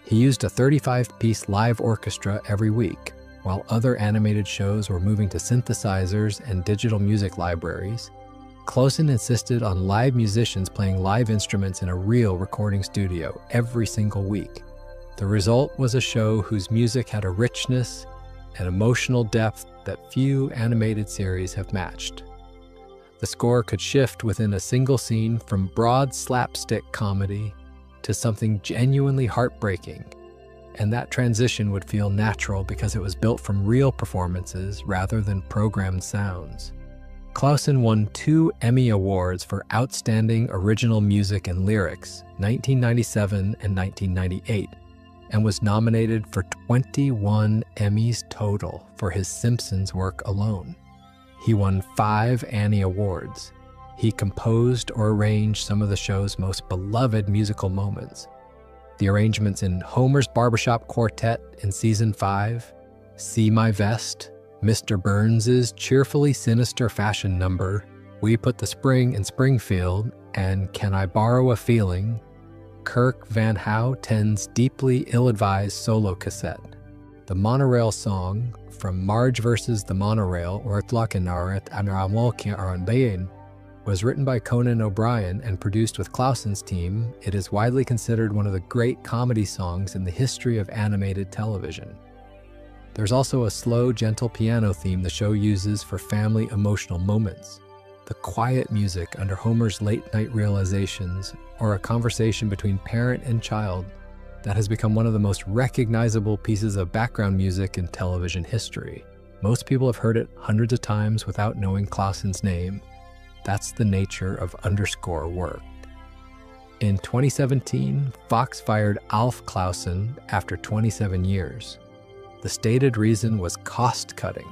He used a 35-piece live orchestra every week, while other animated shows were moving to synthesizers and digital music libraries. Clausen insisted on live musicians playing live instruments in a real recording studio every single week. The result was a show whose music had a richness and emotional depth that few animated series have matched. The score could shift within a single scene from broad slapstick comedy to something genuinely heartbreaking, and that transition would feel natural because it was built from real performances rather than programmed sounds. Clausen won 2 Emmy Awards for Outstanding Original Music and Lyrics, 1997 and 1998, and was nominated for 21 Emmys total for his Simpsons work alone. He won 5 Annie Awards. He composed or arranged some of the show's most beloved musical moments. The arrangements in Homer's Barbershop Quartet in Season 5, See My Vest, Mr. Burns's cheerfully sinister fashion number, We Put the Spring in Springfield, and Can I Borrow a Feeling, Kirk Van Houten's deeply ill-advised solo cassette. The Monorail song, From Marge vs. the Monorail, was written by Conan O'Brien and produced with Clausen's team. It is widely considered one of the great comedy songs in the history of animated television. There's also a slow, gentle piano theme the show uses for family emotional moments. The quiet music under Homer's late-night realizations, or a conversation between parent and child, that has become one of the most recognizable pieces of background music in television history. Most people have heard it hundreds of times without knowing Clausen's name. That's the nature of underscore work. In 2017, Fox fired Alf Clausen after 27 years. The stated reason was cost-cutting.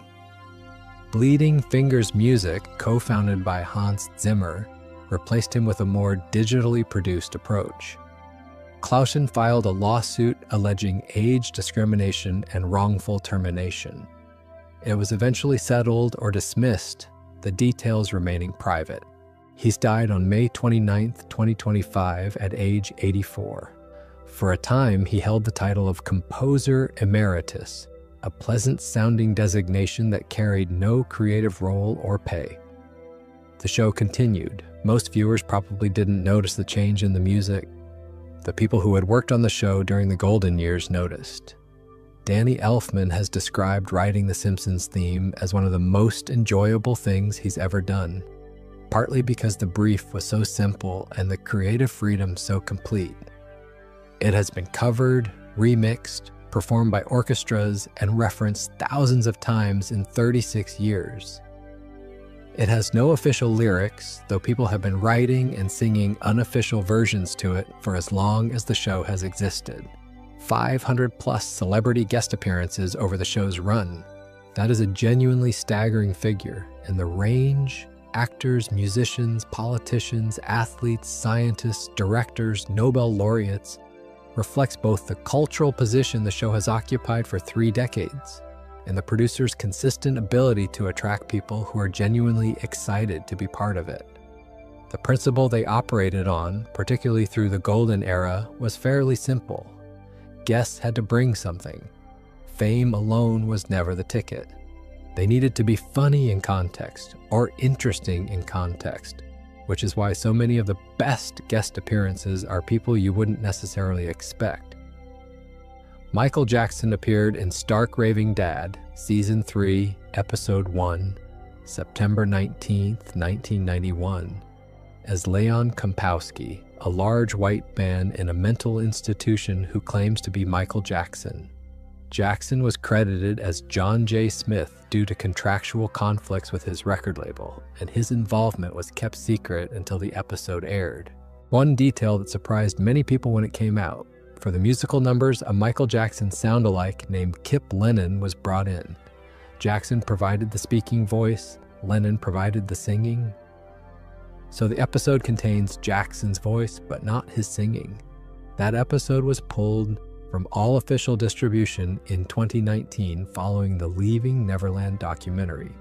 Bleeding Fingers Music, co-founded by Hans Zimmer, replaced him with a more digitally produced approach. Clausen filed a lawsuit alleging age discrimination and wrongful termination. It was eventually settled or dismissed, the details remaining private. He's died on May 29, 2025 at age 84. For a time, he held the title of Composer Emeritus, a pleasant-sounding designation that carried no creative role or pay. The show continued. Most viewers probably didn't notice the change in the music. The people who had worked on the show during the golden years noticed. Danny Elfman has described writing the Simpsons theme as one of the most enjoyable things he's ever done, partly because the brief was so simple and the creative freedom so complete. It has been covered, remixed, performed by orchestras, and referenced thousands of times in 36 years. It has no official lyrics, though people have been writing and singing unofficial versions to it for as long as the show has existed. 500+ celebrity guest appearances over the show's run. That is a genuinely staggering figure, and the range, actors, musicians, politicians, athletes, scientists, directors, Nobel laureates, reflects both the cultural position the show has occupied for 3 decades and the producer's consistent ability to attract people who are genuinely excited to be part of it. The principle they operated on, particularly through the golden era, was fairly simple. Guests had to bring something. Fame alone was never the ticket. They needed to be funny in context or interesting in context, which is why so many of the best guest appearances are people you wouldn't necessarily expect. Michael Jackson appeared in Stark Raving Dad, Season 3, Episode 1, September 19, 1991, as Leon Kompowski, a large white man in a mental institution who claims to be Michael Jackson. Jackson was credited as John J. Smith due to contractual conflicts with his record label, and his involvement was kept secret until the episode aired. One detail that surprised many people when it came out: for the musical numbers, a Michael Jackson sound-alike named Kip Lennon was brought in. Jackson provided the speaking voice, Lennon provided the singing. So the episode contains Jackson's voice, but not his singing. That episode was pulled from all official distribution in 2019 following the Leaving Neverland documentary.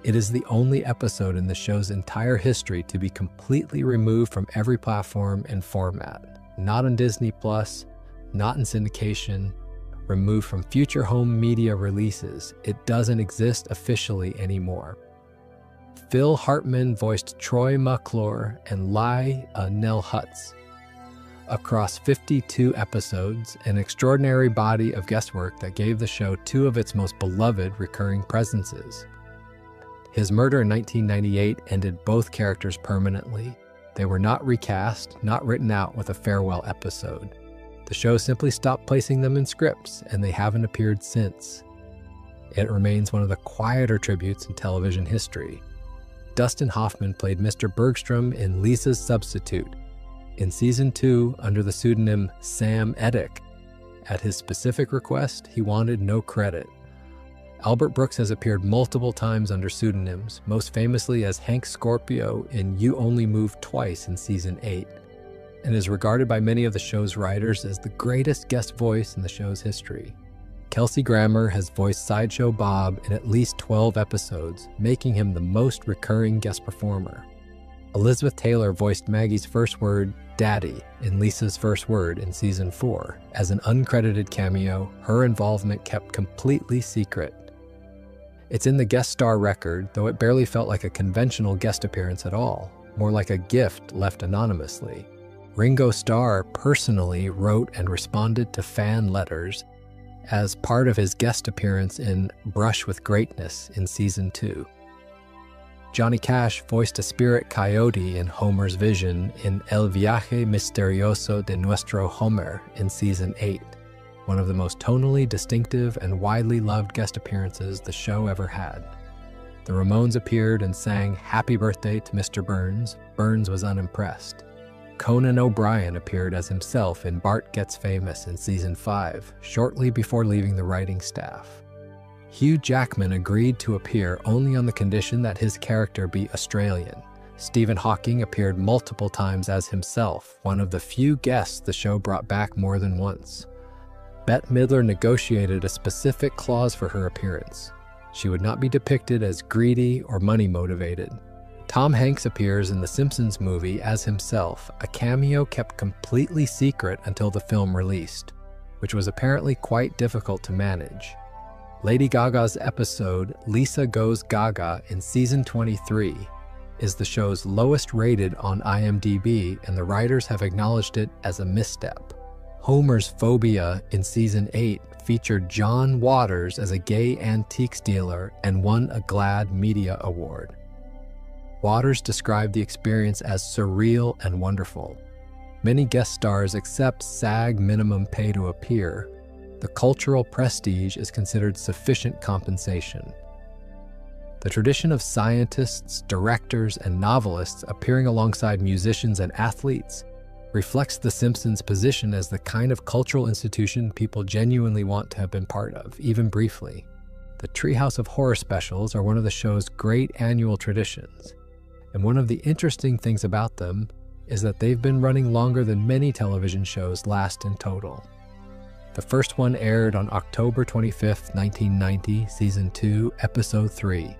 It is the only episode in the show's entire history to be completely removed from every platform and format. Not on Disney+, not in syndication, removed from future home media releases. It doesn't exist officially anymore. Phil Hartman voiced Troy McClure and Nell Hutz. Across 52 episodes, an extraordinary body of guestwork that gave the show 2 of its most beloved recurring presences. His murder in 1998 ended both characters permanently. They were not recast, not written out with a farewell episode. The show simply stopped placing them in scripts, and they haven't appeared since. It remains one of the quieter tributes in television history. Dustin Hoffman played Mr. Bergstrom in Lisa's Substitute in Season 2 under the pseudonym Sam Edick. At his specific request, he wanted no credit. Albert Brooks has appeared multiple times under pseudonyms, most famously as Hank Scorpio in You Only Move Twice in Season 8, and is regarded by many of the show's writers as the greatest guest voice in the show's history. Kelsey Grammer has voiced Sideshow Bob in at least 12 episodes, making him the most recurring guest performer. Elizabeth Taylor voiced Maggie's first word, Daddy, in Lisa's First Word in Season 4. As an uncredited cameo, her involvement kept completely secret. It's in the guest star record, though it barely felt like a conventional guest appearance at all, more like a gift left anonymously. Ringo Starr personally wrote and responded to fan letters as part of his guest appearance in Brush with Greatness in Season 2. Johnny Cash voiced a spirit coyote in Homer's vision in El Viaje Misterioso de Nuestro Homer in Season 8, one of the most tonally distinctive and widely loved guest appearances the show ever had. The Ramones appeared and sang Happy Birthday to Mr. Burns. Burns was unimpressed. Conan O'Brien appeared as himself in Bart Gets Famous in Season 5, shortly before leaving the writing staff. Hugh Jackman agreed to appear only on the condition that his character be Australian. Stephen Hawking appeared multiple times as himself, one of the few guests the show brought back more than once. Bette Midler negotiated a specific clause for her appearance. She would not be depicted as greedy or money-motivated. Tom Hanks appears in the Simpsons movie as himself, a cameo kept completely secret until the film released, which was apparently quite difficult to manage. Lady Gaga's episode, Lisa Goes Gaga, in Season 23, is the show's lowest rated on IMDb, and the writers have acknowledged it as a misstep. Homer's Phobia in Season 8 featured John Waters as a gay antiques dealer and won a GLAAD Media Award. Waters described the experience as surreal and wonderful. Many guest stars accept SAG minimum pay to appear. The cultural prestige is considered sufficient compensation. The tradition of scientists, directors, and novelists appearing alongside musicians and athletes reflects The Simpsons' position as the kind of cultural institution people genuinely want to have been part of, even briefly. The Treehouse of Horror specials are one of the show's great annual traditions, and one of the interesting things about them is that they've been running longer than many television shows last in total. The first one aired on October 25, 1990, Season 2, Episode 3.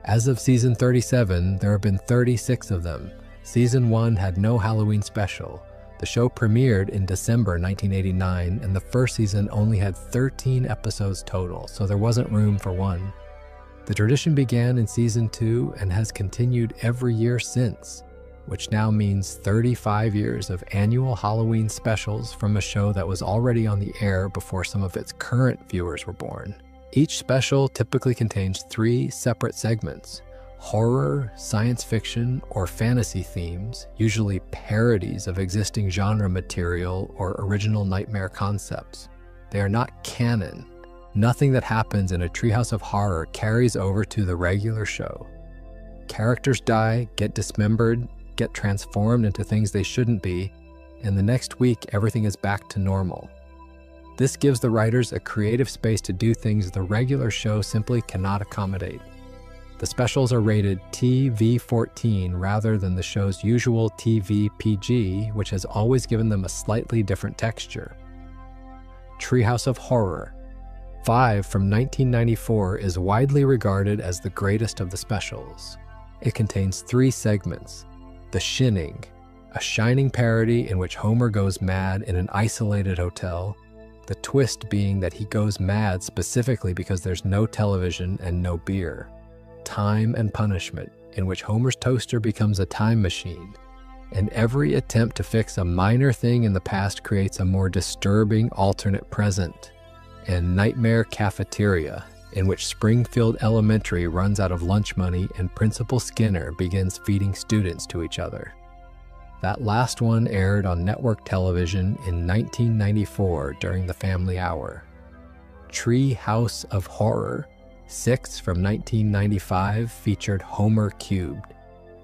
As of Season 37, there have been 36 of them. Season 1 had no Halloween special. The show premiered in December 1989, and the first season only had 13 episodes total, so there wasn't room for one. The tradition began in Season 2 and has continued every year since, which now means 35 years of annual Halloween specials from a show that was already on the air before some of its current viewers were born. Each special typically contains 3 separate segments: horror, science fiction, or fantasy themes, usually parodies of existing genre material or original nightmare concepts. They are not canon. Nothing that happens in a Treehouse of Horror carries over to the regular show. Characters die, get dismembered, get transformed into things they shouldn't be, and the next week everything is back to normal. This gives the writers a creative space to do things the regular show simply cannot accommodate. The specials are rated TV-14 rather than the show's usual TV-PG, which has always given them a slightly different texture. Treehouse of Horror 5 from 1994 is widely regarded as the greatest of the specials. It contains 3 segments: The Shinning, a shining parody in which Homer goes mad in an isolated hotel, the twist being that he goes mad specifically because there's no television and no beer. Time and Punishment, in which Homer's toaster becomes a time machine, and every attempt to fix a minor thing in the past creates a more disturbing alternate present. And Nightmare Cafeteria, in which Springfield Elementary runs out of lunch money and Principal Skinner begins feeding students to each other. That last one aired on network television in 1994 during the Family Hour. Treehouse of Horror 6 from 1995 featured Homer Cubed,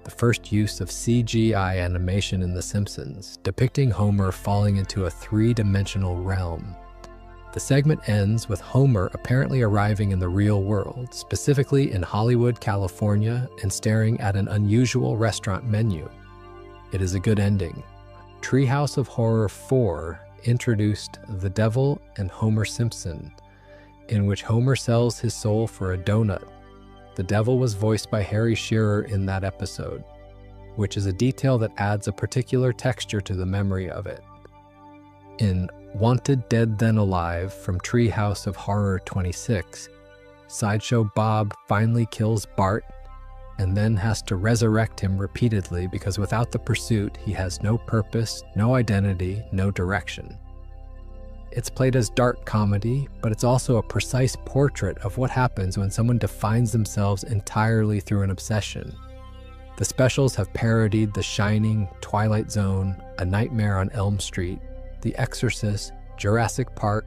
the first use of CGI animation in The Simpsons, depicting Homer falling into a 3-dimensional realm. The segment ends with Homer apparently arriving in the real world, specifically in Hollywood, California, and staring at an unusual restaurant menu. It is a good ending. Treehouse of Horror 4 introduced the Devil and Homer Simpson, in which Homer sells his soul for a donut. The Devil was voiced by Harry Shearer in that episode, which is a detail that adds a particular texture to the memory of it. In Wanted Dead Then Alive from Treehouse of Horror 26, Sideshow Bob finally kills Bart and then has to resurrect him repeatedly because without the pursuit, he has no purpose, no identity, no direction. It's played as dark comedy, but it's also a precise portrait of what happens when someone defines themselves entirely through an obsession. The specials have parodied The Shining, Twilight Zone, A Nightmare on Elm Street, The Exorcist, Jurassic Park,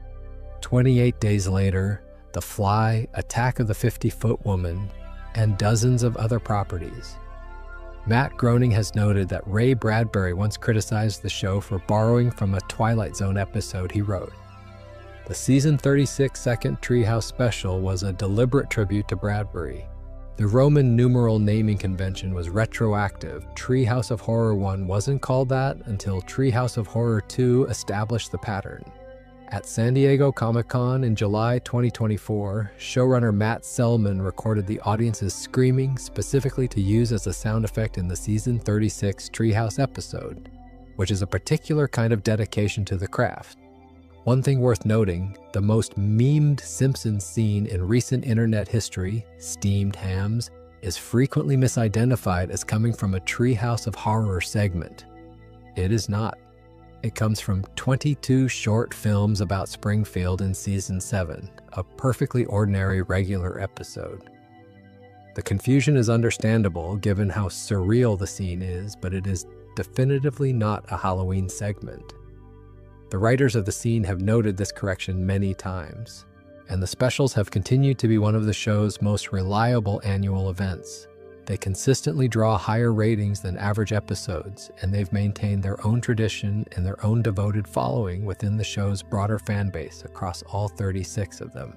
28 Days Later, The Fly, Attack of the 50-Foot Woman, and dozens of other properties. Matt Groening has noted that Ray Bradbury once criticized the show for borrowing from a Twilight Zone episode he wrote. The season 36 second Treehouse special was a deliberate tribute to Bradbury. The Roman numeral naming convention was retroactive. Treehouse of Horror 1 wasn't called that until Treehouse of Horror 2 established the pattern. At San Diego Comic-Con in July 2024, showrunner Matt Selman recorded the audience's screaming specifically to use as a sound effect in the season 36 Treehouse episode, which is a particular kind of dedication to the craft. One thing worth noting, the most memed Simpsons scene in recent internet history, steamed hams, is frequently misidentified as coming from a Treehouse of Horror segment. It is not. It comes from 22 short films about Springfield in Season 7, a perfectly ordinary regular episode. The confusion is understandable given how surreal the scene is, but it is definitively not a Halloween segment. The writers of the scene have noted this correction many times, and the specials have continued to be one of the show's most reliable annual events. They consistently draw higher ratings than average episodes, and they've maintained their own tradition and their own devoted following within the show's broader fan base across all 36 of them.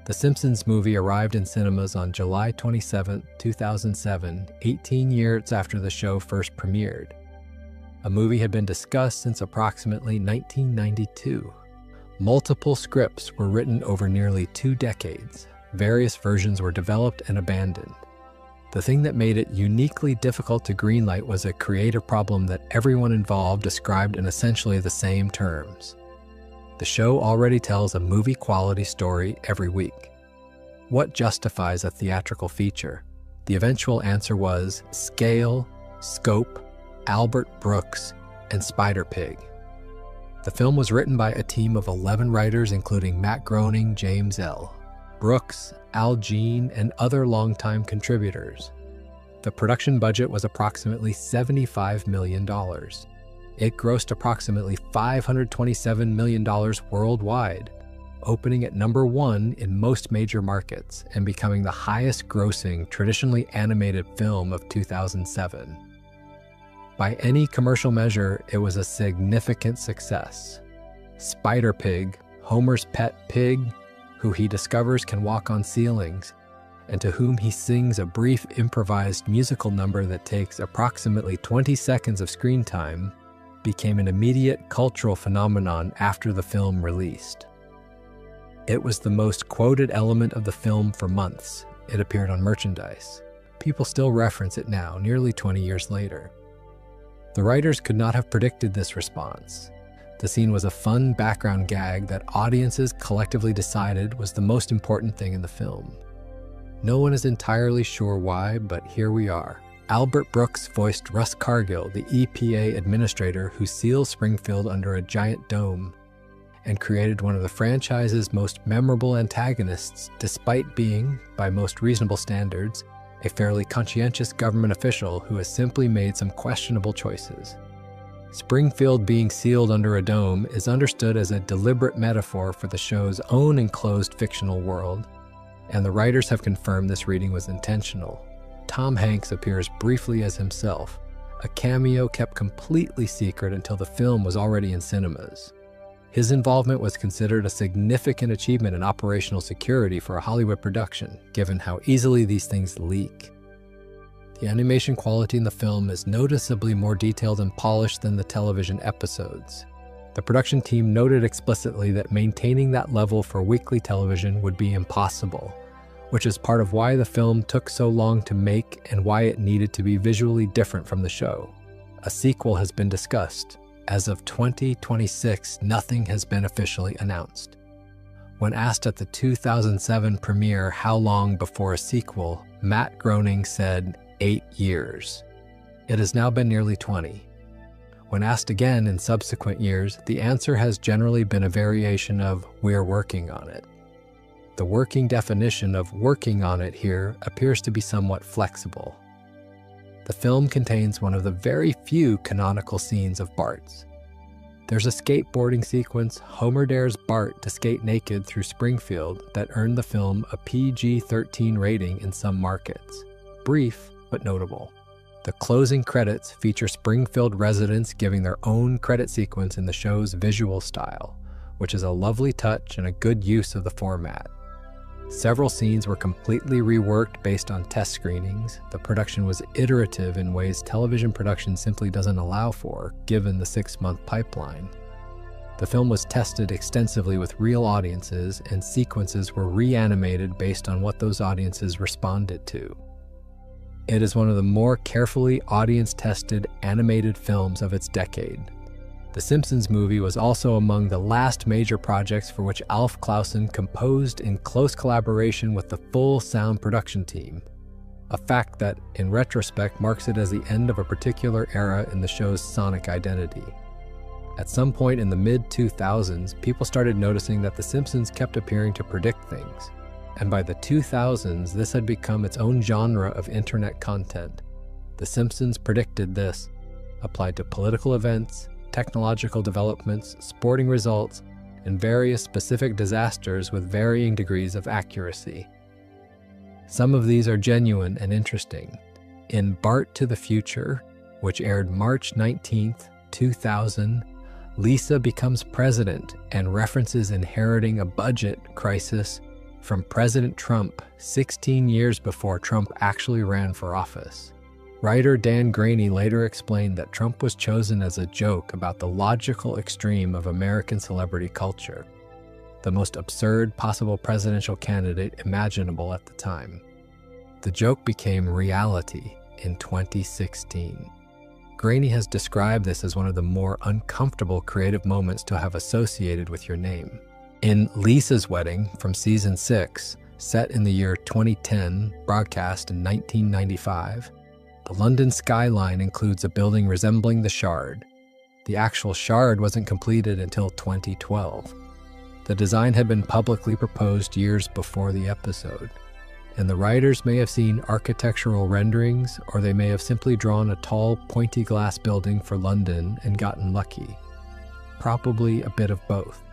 The Simpsons movie arrived in cinemas on July 27, 2007, 18 years after the show first premiered. A movie had been discussed since approximately 1992. Multiple scripts were written over nearly 2 decades. Various versions were developed and abandoned. The thing that made it uniquely difficult to greenlight was a creative problem that everyone involved described in essentially the same terms. The show already tells a movie-quality story every week. What justifies a theatrical feature? The eventual answer was scale, scope, Albert Brooks, and Spider-Pig. The film was written by a team of 11 writers including Matt Groening, James L. Brooks, Al Jean, and other longtime contributors. The production budget was approximately $75 million. It grossed approximately $527 million worldwide, opening at number 1 in most major markets and becoming the highest-grossing traditionally animated film of 2007. By any commercial measure, it was a significant success. Spider-Pig, Homer's pet pig, who he discovers can walk on ceilings, and to whom he sings a brief improvised musical number that takes approximately 20 seconds of screen time, became an immediate cultural phenomenon after the film released. It was the most quoted element of the film for months. It appeared on merchandise. People still reference it now, nearly 20 years later. The writers could not have predicted this response. The scene was a fun background gag that audiences collectively decided was the most important thing in the film. No one is entirely sure why, but here we are. Albert Brooks voiced Russ Cargill, the EPA administrator who seals Springfield under a giant dome, and created one of the franchise's most memorable antagonists, despite being, by most reasonable standards, a fairly conscientious government official who has simply made some questionable choices. Springfield being sealed under a dome is understood as a deliberate metaphor for the show's own enclosed fictional world, and the writers have confirmed this reading was intentional. Tom Hanks appears briefly as himself, a cameo kept completely secret until the film was already in cinemas. His involvement was considered a significant achievement in operational security for a Hollywood production, given how easily these things leak. The animation quality in the film is noticeably more detailed and polished than the television episodes. The production team noted explicitly that maintaining that level for weekly television would be impossible, which is part of why the film took so long to make and why it needed to be visually different from the show. A sequel has been discussed. As of 2026, nothing has been officially announced. When asked at the 2007 premiere how long before a sequel, Matt Groening said 8 years. It has now been nearly 20. When asked again in subsequent years, the answer has generally been a variation of "we're working on it." The working definition of "working on it" here appears to be somewhat flexible. The film contains one of the very few canonical scenes of Bart's. There's a skateboarding sequence Homer dares Bart to skate naked through Springfield that earned the film a PG-13 rating in some markets. Brief, but notable. The closing credits feature Springfield residents giving their own credit sequence in the show's visual style, which is a lovely touch and a good use of the format. Several scenes were completely reworked based on test screenings. The production was iterative in ways television production simply doesn't allow for, given the 6-month pipeline. The film was tested extensively with real audiences, and sequences were reanimated based on what those audiences responded to. It is one of the more carefully audience-tested animated films of its decade. The Simpsons movie was also among the last major projects for which Alf Clausen composed in close collaboration with the full sound production team, a fact that, in retrospect, marks it as the end of a particular era in the show's sonic identity. At some point in the mid-2000s, people started noticing that The Simpsons kept appearing to predict things, and by the 2000s, this had become its own genre of internet content. The Simpsons predicted this. applied to political events, technological developments, sporting results, and various specific disasters with varying degrees of accuracy. Some of these are genuine and interesting. In Bart to the Future, which aired March 19, 2000, Lisa becomes president and references inheriting a budget crisis from President Trump 16 years before Trump actually ran for office. Writer Dan Graney later explained that Trump was chosen as a joke about the logical extreme of American celebrity culture, the most absurd possible presidential candidate imaginable at the time. The joke became reality in 2016. Graney has described this as one of the more uncomfortable creative moments to have associated with your name. In Lisa's Wedding from season 6, set in the year 2010, broadcast in 1995, the London skyline includes a building resembling the Shard. The actual Shard wasn't completed until 2012. The design had been publicly proposed years before the episode, and the writers may have seen architectural renderings, or they may have simply drawn a tall, pointy glass building for London and gotten lucky. Probably a bit of both.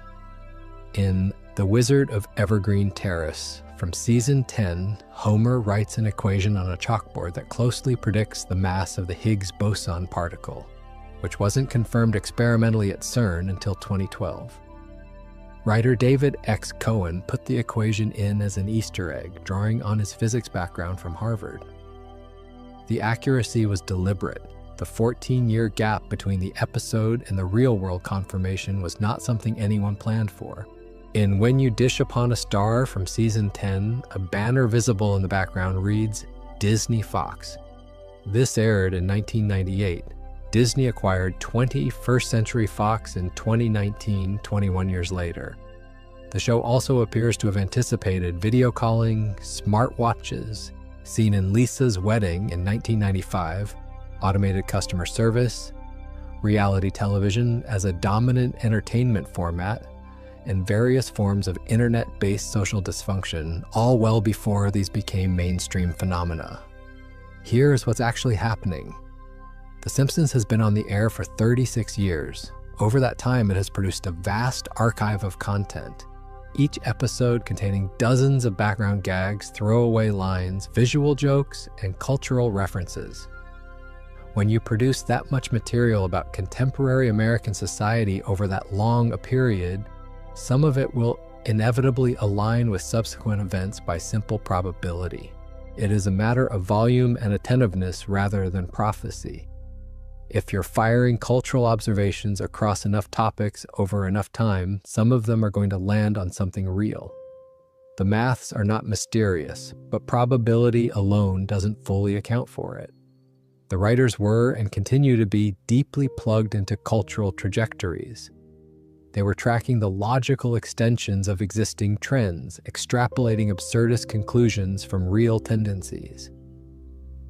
In The Wizard of Evergreen Terrace, from season 10, Homer writes an equation on a chalkboard that closely predicts the mass of the Higgs boson particle, which wasn't confirmed experimentally at CERN until 2012. Writer David X. Cohen put the equation in as an Easter egg, drawing on his physics background from Harvard. The accuracy was deliberate. The 14-year gap between the episode and the real-world confirmation was not something anyone planned for. In When You Dish Upon a Star from season 10, a banner visible in the background reads Disney Fox. This aired in 1998. Disney acquired 21st Century Fox in 2019, 21 years later. The show also appears to have anticipated video calling, smartwatches, seen in Lisa's Wedding in 1995, automated customer service, reality television as a dominant entertainment format, and various forms of internet-based social dysfunction, all well before these became mainstream phenomena. Here's what's actually happening. The Simpsons has been on the air for 36 years. Over that time, it has produced a vast archive of content, each episode containing dozens of background gags, throwaway lines, visual jokes, and cultural references. When you produce that much material about contemporary American society over that long a period, some of it will inevitably align with subsequent events by simple probability. It is a matter of volume and attentiveness rather than prophecy. If you're firing cultural observations across enough topics over enough time, some of them are going to land on something real. The maths are not mysterious, but probability alone doesn't fully account for it. The writers were and continue to be deeply plugged into cultural trajectories. They were tracking the logical extensions of existing trends, extrapolating absurdist conclusions from real tendencies.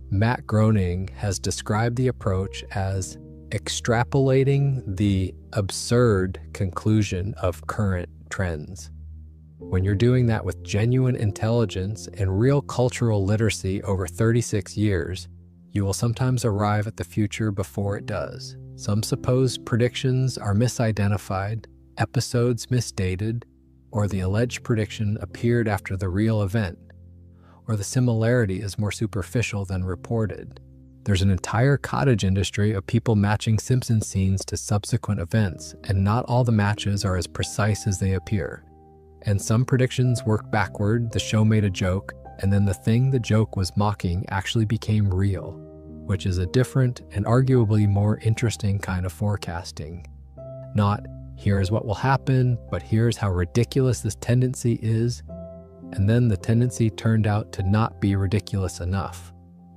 Matt Groening has described the approach as extrapolating the absurd conclusion of current trends. When you're doing that with genuine intelligence and real cultural literacy over 36 years, you will sometimes arrive at the future before it does. Some supposed predictions are misidentified, episodes misdated, or the alleged prediction appeared after the real event, or the similarity is more superficial than reported. There's an entire cottage industry of people matching Simpsons scenes to subsequent events, and not all the matches are as precise as they appear. And some predictions work backward, the show made a joke, and then the thing the joke was mocking actually became real, which is a different and arguably more interesting kind of forecasting. Not, here's what will happen, but here's how ridiculous this tendency is, and then the tendency turned out to not be ridiculous enough,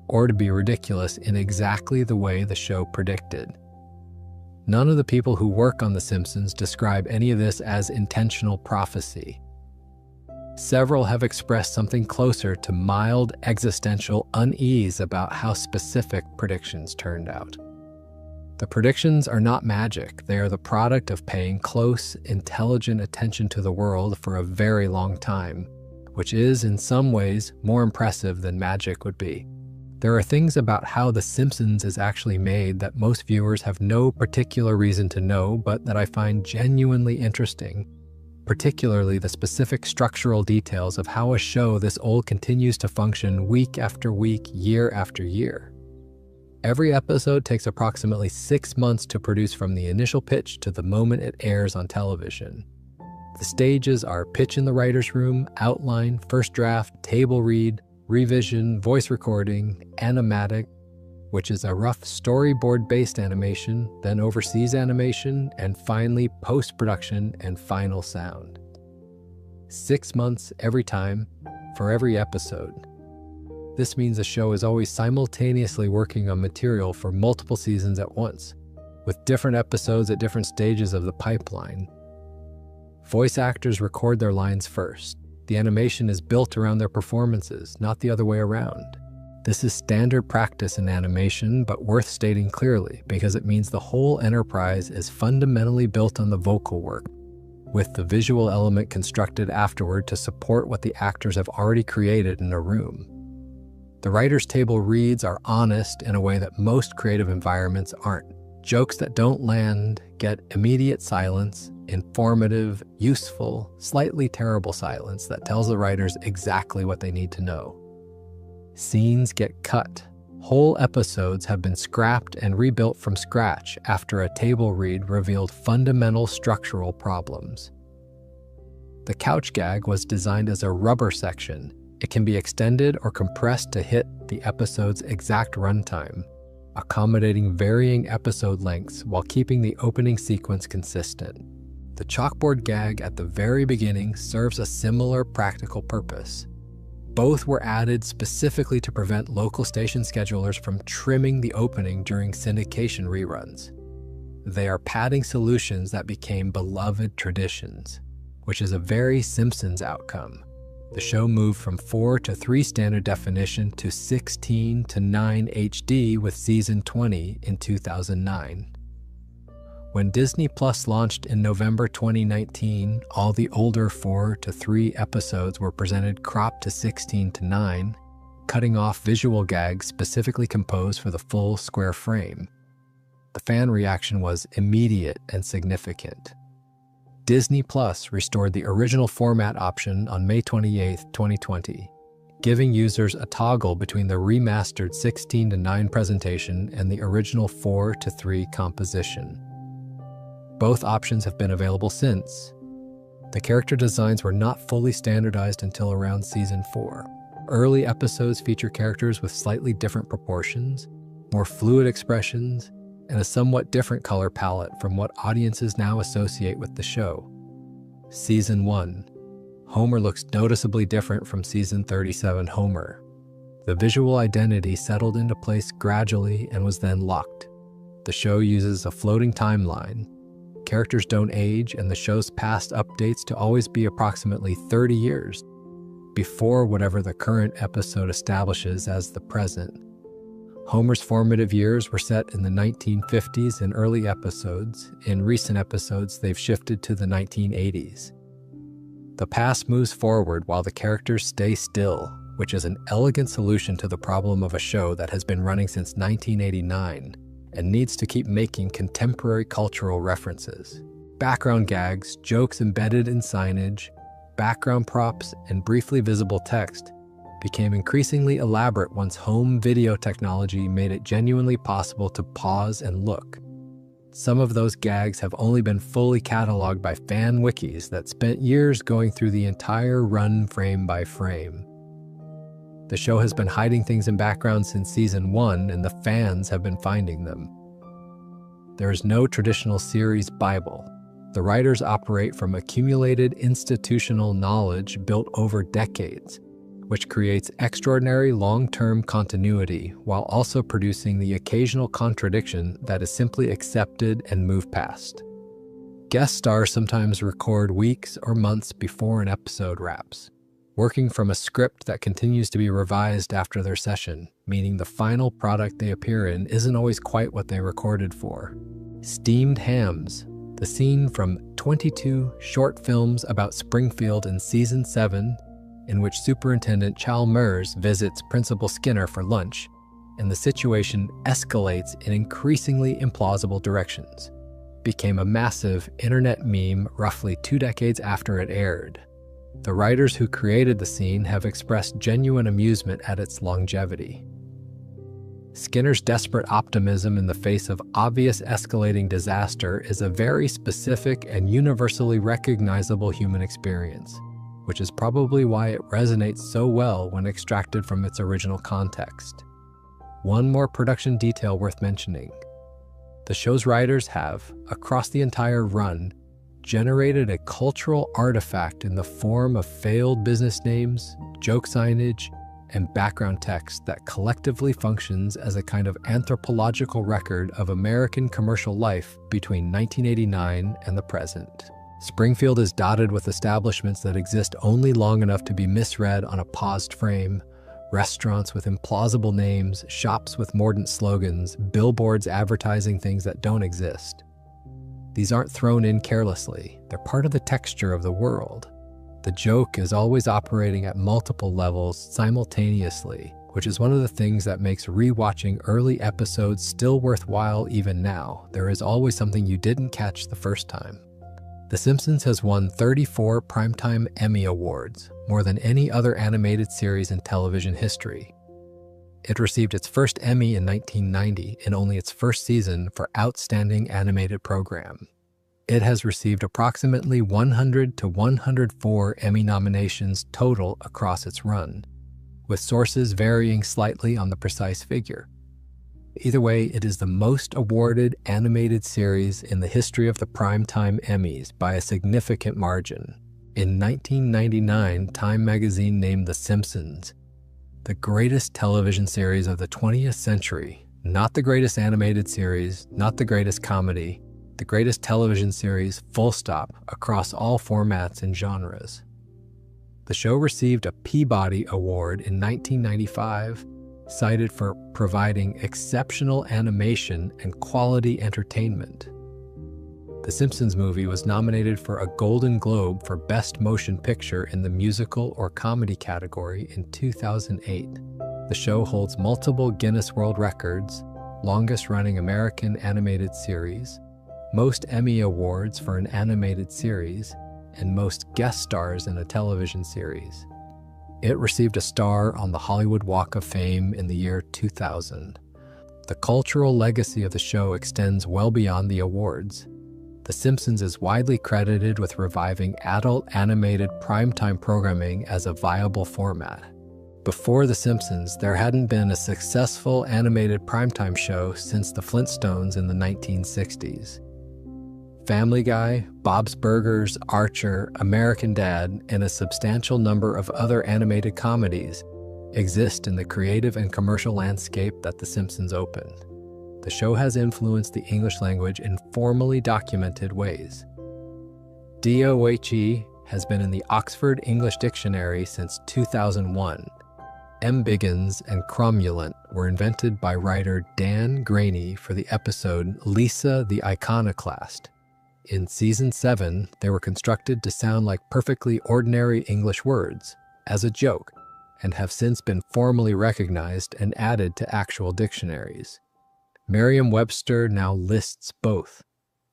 or to be ridiculous in exactly the way the show predicted. None of the people who work on The Simpsons describe any of this as intentional prophecy. Several have expressed something closer to mild existential unease about how specific predictions turned out. The predictions are not magic. They are the product of paying close, intelligent attention to the world for a very long time, which is, in some ways, more impressive than magic would be. There are things about how The Simpsons is actually made that most viewers have no particular reason to know, but that I find genuinely interesting, particularly the specific structural details of how a show this old continues to function week after week, year after year. Every episode takes approximately 6 months to produce from the initial pitch to the moment it airs on television. The stages are pitch in the writer's room, outline, first draft, table read, revision, voice recording, animatic, which is a rough storyboard-based animation, then overseas animation, and finally post-production and final sound. 6 months every time, for every episode. This means the show is always simultaneously working on material for multiple seasons at once, with different episodes at different stages of the pipeline. Voice actors record their lines first. The animation is built around their performances, not the other way around. This is standard practice in animation, but worth stating clearly because it means the whole enterprise is fundamentally built on the vocal work, with the visual element constructed afterward to support what the actors have already created in a room. The writer's table reads are honest in a way that most creative environments aren't. Jokes that don't land get immediate silence, informative, useful, slightly terrible silence that tells the writers exactly what they need to know. Scenes get cut. Whole episodes have been scrapped and rebuilt from scratch after a table read revealed fundamental structural problems. The couch gag was designed as a rubber section. It can be extended or compressed to hit the episode's exact runtime, accommodating varying episode lengths while keeping the opening sequence consistent. The chalkboard gag at the very beginning serves a similar practical purpose. Both were added specifically to prevent local station schedulers from trimming the opening during syndication reruns. They are padding solutions that became beloved traditions, which is a very Simpsons outcome. The show moved from 4 to 3 standard definition to 16 to 9 HD with season 20 in 2009. When Disney Plus launched in November 2019, all the older 4 to 3 episodes were presented cropped to 16 to 9, cutting off visual gags specifically composed for the full square frame. The fan reaction was immediate and significant. Disney Plus restored the original format option on May 28, 2020, giving users a toggle between the remastered 16 to 9 presentation and the original 4 to 3 composition. Both options have been available since. The character designs were not fully standardized until around season 4. Early episodes feature characters with slightly different proportions, more fluid expressions, and a somewhat different color palette from what audiences now associate with the show. Season 1. Homer looks noticeably different from Season 37 Homer. The visual identity settled into place gradually and was then locked. The show uses a floating timeline. Characters don't age, and the show's past updates to always be approximately 30 years before whatever the current episode establishes as the present. Homer's formative years were set in the 1950s in early episodes. In recent episodes, they've shifted to the 1980s. The past moves forward while the characters stay still, which is an elegant solution to the problem of a show that has been running since 1989 and needs to keep making contemporary cultural references. Background gags, jokes embedded in signage, background props, and briefly visible text became increasingly elaborate once home video technology made it genuinely possible to pause and look. Some of those gags have only been fully cataloged by fan wikis that spent years going through the entire run frame by frame. The show has been hiding things in background since season 1, and the fans have been finding them. There is no traditional series Bible. The writers operate from accumulated institutional knowledge built over decades, which creates extraordinary long-term continuity while also producing the occasional contradiction that is simply accepted and moved past. Guest stars sometimes record weeks or months before an episode wraps, working from a script that continues to be revised after their session, meaning the final product they appear in isn't always quite what they recorded for. Steamed Hams, the scene from 22 short films about Springfield in Season 7, in which Superintendent Chalmers visits Principal Skinner for lunch, and the situation escalates in increasingly implausible directions. Became a massive internet meme roughly 2 decades after it aired. The writers who created the scene have expressed genuine amusement at its longevity. Skinner's desperate optimism in the face of obvious escalating disaster is a very specific and universally recognizable human experience, which is probably why it resonates so well when extracted from its original context. One more production detail worth mentioning. The show's writers have, across the entire run, generated a cultural artifact in the form of failed business names, joke signage, and background text that collectively functions as a kind of anthropological record of American commercial life between 1989 and the present. Springfield is dotted with establishments that exist only long enough to be misread on a paused frame, restaurants with implausible names, shops with mordant slogans, billboards advertising things that don't exist. These aren't thrown in carelessly. They're part of the texture of the world. The joke is always operating at multiple levels simultaneously, which is one of the things that makes rewatching early episodes still worthwhile even now. There is always something you didn't catch the first time. The Simpsons has won 34 Primetime Emmy Awards, more than any other animated series in television history. It received its first Emmy in 1990 in only its first season for Outstanding Animated Program. It has received approximately 100 to 104 Emmy nominations total across its run, with sources varying slightly on the precise figure. Either way, it is the most awarded animated series in the history of the Primetime Emmys by a significant margin. In 1999, Time magazine named The Simpsons the greatest television series of the 20th century, not the greatest animated series, not the greatest comedy, the greatest television series, full stop, across all formats and genres. The show received a Peabody Award in 1995, cited for providing exceptional animation and quality entertainment. The Simpsons movie was nominated for a Golden Globe for Best Motion Picture in the musical or comedy category in 2008. The show holds multiple Guinness World Records, longest-running American animated series, most Emmy Awards for an animated series, and most guest stars in a television series. It received a star on the Hollywood Walk of Fame in the year 2000. The cultural legacy of the show extends well beyond the awards. The Simpsons is widely credited with reviving adult animated primetime programming as a viable format. Before The Simpsons, there hadn't been a successful animated primetime show since the Flintstones in the 1960s. Family Guy, Bob's Burgers, Archer, American Dad, and a substantial number of other animated comedies exist in the creative and commercial landscape that The Simpsons opened. The show has influenced the English language in formally documented ways. DOHE has been in the Oxford English Dictionary since 2001. Embiggens and cromulent were invented by writer Dan Graney for the episode Lisa the Iconoclast. In Season 7, they were constructed to sound like perfectly ordinary English words, as a joke, and have since been formally recognized and added to actual dictionaries. Merriam-Webster now lists both.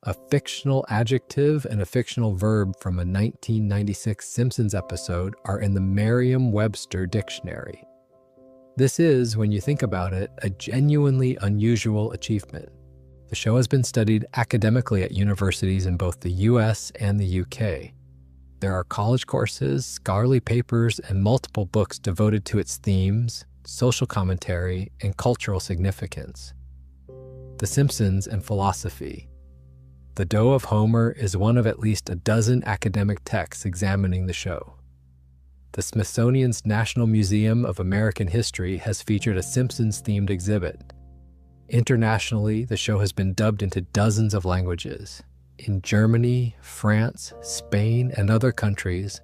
A fictional adjective and a fictional verb from a 1996 Simpsons episode are in the Merriam-Webster dictionary. This is, when you think about it, a genuinely unusual achievement. The show has been studied academically at universities in both the US and the UK. There are college courses, scholarly papers, and multiple books devoted to its themes, social commentary, and cultural significance. The Simpsons and Philosophy. The Doe of Homer is one of at least a dozen academic texts examining the show. The Smithsonian's National Museum of American History has featured a Simpsons-themed exhibit. Internationally, the show has been dubbed into dozens of languages. In Germany, France, Spain, and other countries,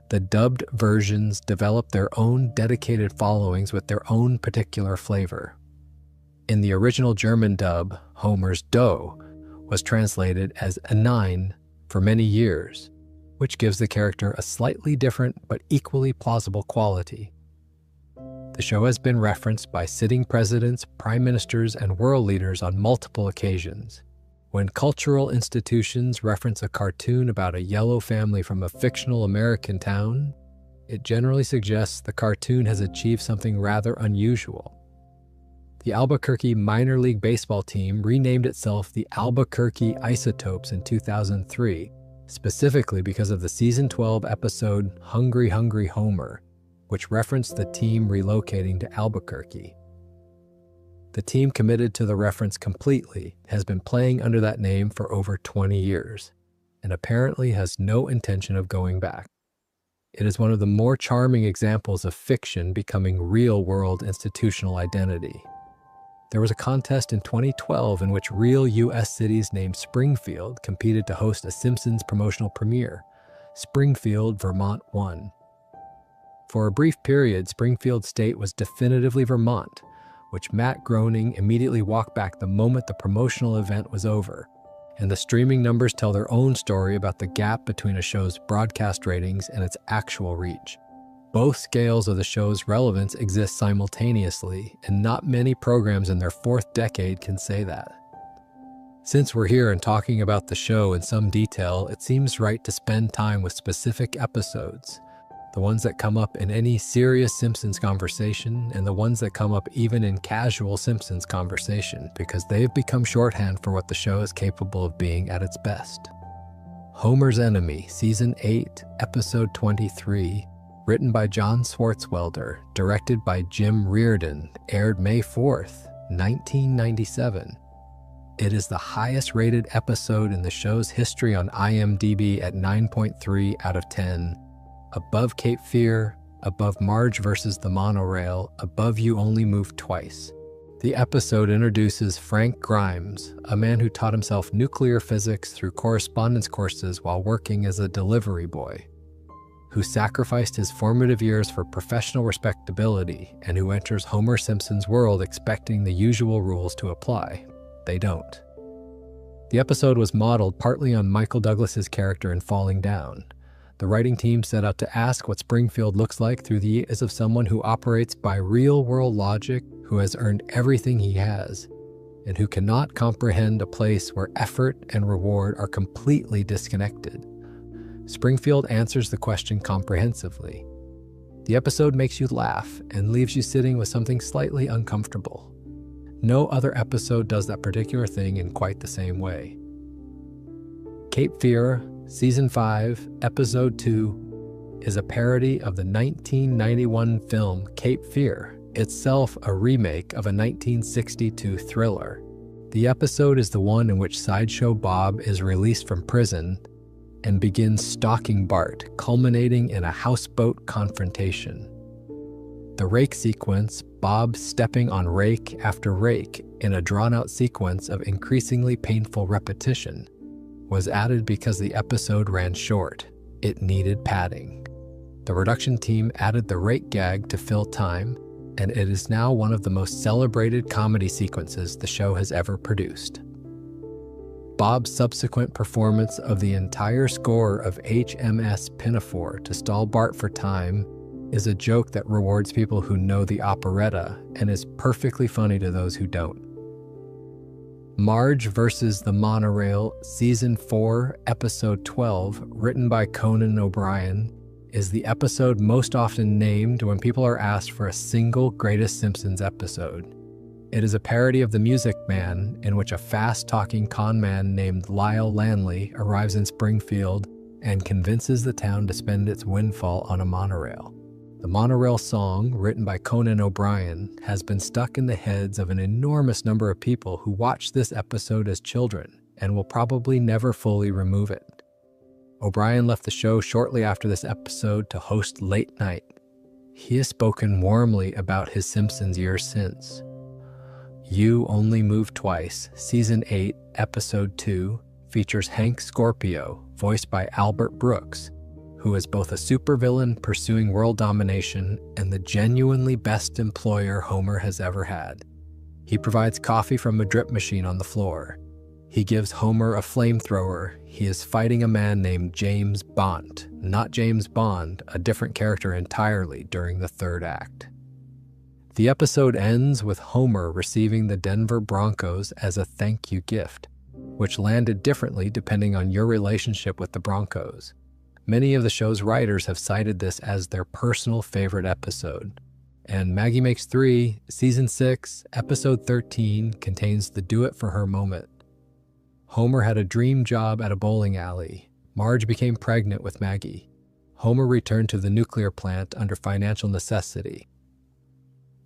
the dubbed versions develop their own dedicated followings with their own particular flavor. In the original German dub, Homer's Doe was translated as a nine for many years, which gives the character a slightly different but equally plausible quality. The show has been referenced by sitting presidents, prime ministers, and world leaders on multiple occasions. When cultural institutions reference a cartoon about a yellow family from a fictional American town, it generally suggests the cartoon has achieved something rather unusual. The Albuquerque minor league baseball team renamed itself the Albuquerque Isotopes in 2003, specifically because of the season 12 episode Hungry Hungry Homer, which referenced the team relocating to Albuquerque. The team committed to the reference completely, has been playing under that name for over 20 years, and apparently has no intention of going back. It is one of the more charming examples of fiction becoming real-world institutional identity. There was a contest in 2012 in which real U.S. cities named Springfield competed to host a Simpsons promotional premiere. Springfield, Vermont won. For a brief period, Springfield State was definitively Vermont, which Matt Groening immediately walked back the moment the promotional event was over. And the streaming numbers tell their own story about the gap between a show's broadcast ratings and its actual reach. Both scales of the show's relevance exist simultaneously, and not many programs in their fourth decade can say that. Since we're here and talking about the show in some detail, it seems right to spend time with specific episodes, the ones that come up in any serious Simpsons conversation and the ones that come up even in casual Simpsons conversation, because they've become shorthand for what the show is capable of being at its best. Homer's Enemy, Season 8, Episode 23, written by John Swartzwelder, directed by Jim Reardon, aired May 4th, 1997. It is the highest-rated episode in the show's history on IMDb at 9.3 out of 10, above Cape Fear, above Marge versus the Monorail, above You Only Move Twice. The episode introduces Frank Grimes, a man who taught himself nuclear physics through correspondence courses while working as a delivery boy, who sacrificed his formative years for professional respectability and who enters Homer Simpson's world expecting the usual rules to apply. They don't. The episode was modeled partly on Michael Douglas's character in Falling Down. The writing team set out to ask what Springfield looks like through the eyes of someone who operates by real-world logic, who has earned everything he has, and who cannot comprehend a place where effort and reward are completely disconnected. Springfield answers the question comprehensively. The episode makes you laugh and leaves you sitting with something slightly uncomfortable. No other episode does that particular thing in quite the same way. Cape Fear, Season 5, Episode 2, is a parody of the 1991 film Cape Fear, itself a remake of a 1962 thriller. The episode is the one in which Sideshow Bob is released from prison and begins stalking Bart, culminating in a houseboat confrontation. The rake sequence, Bob stepping on rake after rake in a drawn-out sequence of increasingly painful repetition, was added because the episode ran short. It needed padding. The production team added the rake gag to fill time, and it is now one of the most celebrated comedy sequences the show has ever produced. Bob's subsequent performance of the entire score of HMS Pinafore to stall Bart for time is a joke that rewards people who know the operetta and is perfectly funny to those who don't. Marge versus the Monorail, Season 4, Episode 12, written by Conan O'Brien, is the episode most often named when people are asked for a single Greatest Simpsons episode. It is a parody of The Music Man, in which a fast-talking con man named Lyle Lanley arrives in Springfield and convinces the town to spend its windfall on a monorail. The monorail song, written by Conan O'Brien, has been stuck in the heads of an enormous number of people who watched this episode as children and will probably never fully remove it. O'Brien left the show shortly after this episode to host Late Night. He has spoken warmly about his Simpsons years since. You Only Move Twice, Season 8, Episode 2, features Hank Scorpio, voiced by Albert Brooks, who is both a supervillain pursuing world domination and the genuinely best employer Homer has ever had. He provides coffee from a drip machine on the floor. He gives Homer a flamethrower. He is fighting a man named James Bond, not James Bond, a different character entirely during the third act. The episode ends with Homer receiving the Denver Broncos as a thank you gift, which landed differently depending on your relationship with the Broncos. Many of the show's writers have cited this as their personal favorite episode. And Maggie Makes 3, Season 6, Episode 13 contains the do it for her moment. Homer had a dream job at a bowling alley. Marge became pregnant with Maggie. Homer returned to the nuclear plant under financial necessity.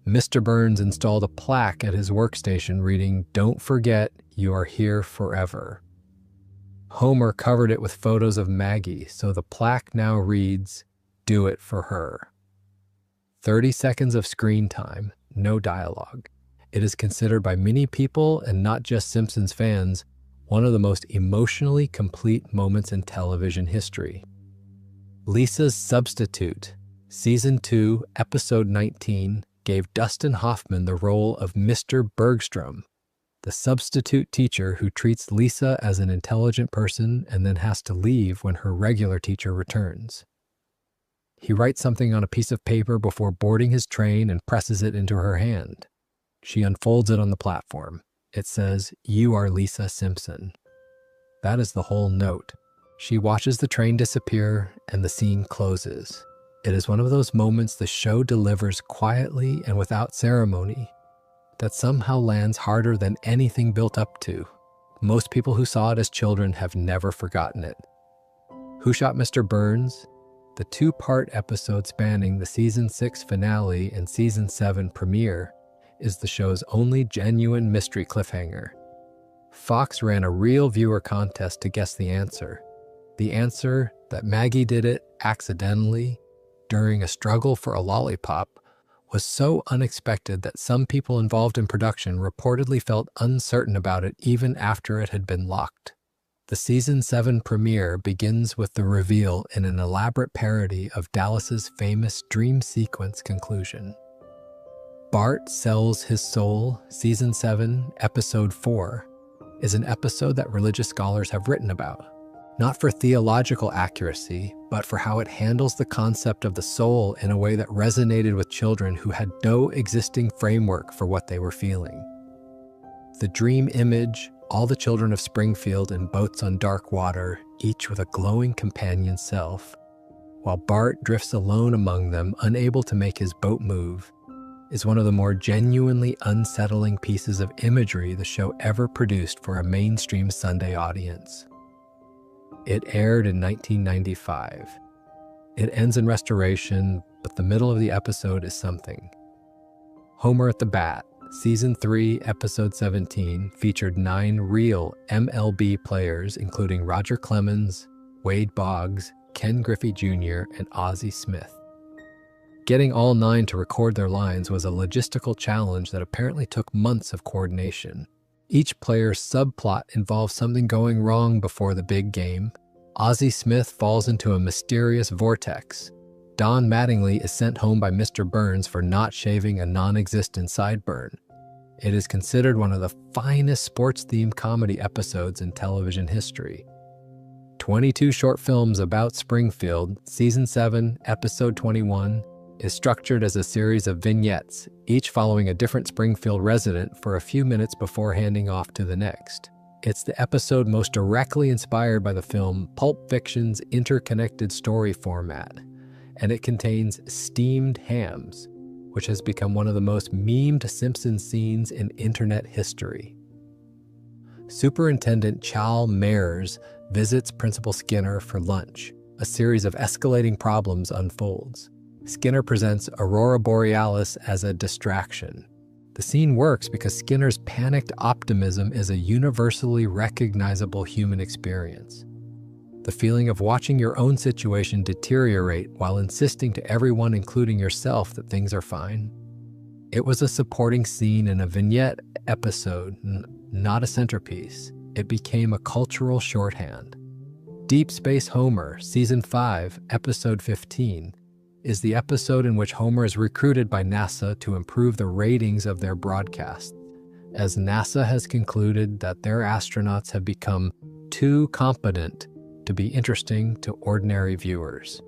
Mr. Burns installed a plaque at his workstation reading, "Don't forget, you are here forever." Homer covered it with photos of Maggie, so the plaque now reads, "Do it for her." 30 seconds of screen time, no dialogue. It is considered by many people, and not just Simpsons fans, one of the most emotionally complete moments in television history. Lisa's Substitute, Season 2, Episode 19, gave Dustin Hoffman the role of Mr. Bergstrom, the substitute teacher who treats Lisa as an intelligent person and then has to leave when her regular teacher returns. He writes something on a piece of paper before boarding his train and presses it into her hand. She unfolds it on the platform. It says, "You are Lisa Simpson." That is the whole note. She watches the train disappear and the scene closes. It is one of those moments the show delivers quietly and without ceremony that somehow lands harder than anything built up to. Most people who saw it as children have never forgotten it. Who Shot Mr. Burns? The two-part episode spanning the Season 6 finale and Season 7 premiere is the show's only genuine mystery cliffhanger. Fox ran a real viewer contest to guess the answer. The answer that Maggie did it accidentally during a struggle for a lollipop was so unexpected that some people involved in production reportedly felt uncertain about it even after it had been locked. The Season 7 premiere begins with the reveal in an elaborate parody of Dallas's famous dream sequence conclusion. Bart Sells His Soul, Season 7, Episode 4, is an episode that religious scholars have written about, not for theological accuracy, but for how it handles the concept of the soul in a way that resonated with children who had no existing framework for what they were feeling. The dream image, all the children of Springfield in boats on dark water, each with a glowing companion self, while Bart drifts alone among them, unable to make his boat move, is one of the more genuinely unsettling pieces of imagery the show ever produced for a mainstream Sunday audience. It aired in 1995. It ends in restoration, but the middle of the episode is something. Homer at the Bat, Season 3, Episode 17, featured 9 real MLB players, including Roger Clemens, Wade Boggs, Ken Griffey Jr., and Ozzie Smith. Getting all 9 to record their lines was a logistical challenge that apparently took months of coordination. Each player's subplot involves something going wrong before the big game. Ozzie Smith falls into a mysterious vortex. Don Mattingly is sent home by Mr. Burns for not shaving a non-existent sideburn. It is considered one of the finest sports-themed comedy episodes in television history. 22 short films about Springfield, Season 7, Episode 21, is structured as a series of vignettes, each following a different Springfield resident for a few minutes before handing off to the next. It's the episode most directly inspired by the film Pulp Fiction's interconnected story format, and it contains steamed hams, which has become one of the most memed Simpsons scenes in internet history. Superintendent Chal Mayers visits Principal Skinner for lunch. A series of escalating problems unfolds. Skinner presents Aurora Borealis as a distraction. The scene works because Skinner's panicked optimism is a universally recognizable human experience. The feeling of watching your own situation deteriorate while insisting to everyone, including yourself, that things are fine. It was a supporting scene in a vignette episode, not a centerpiece. It became a cultural shorthand. Deep Space Homer, Season 5, Episode 15, is the episode in which Homer is recruited by NASA to improve the ratings of their broadcasts, as NASA has concluded that their astronauts have become too competent to be interesting to ordinary viewers.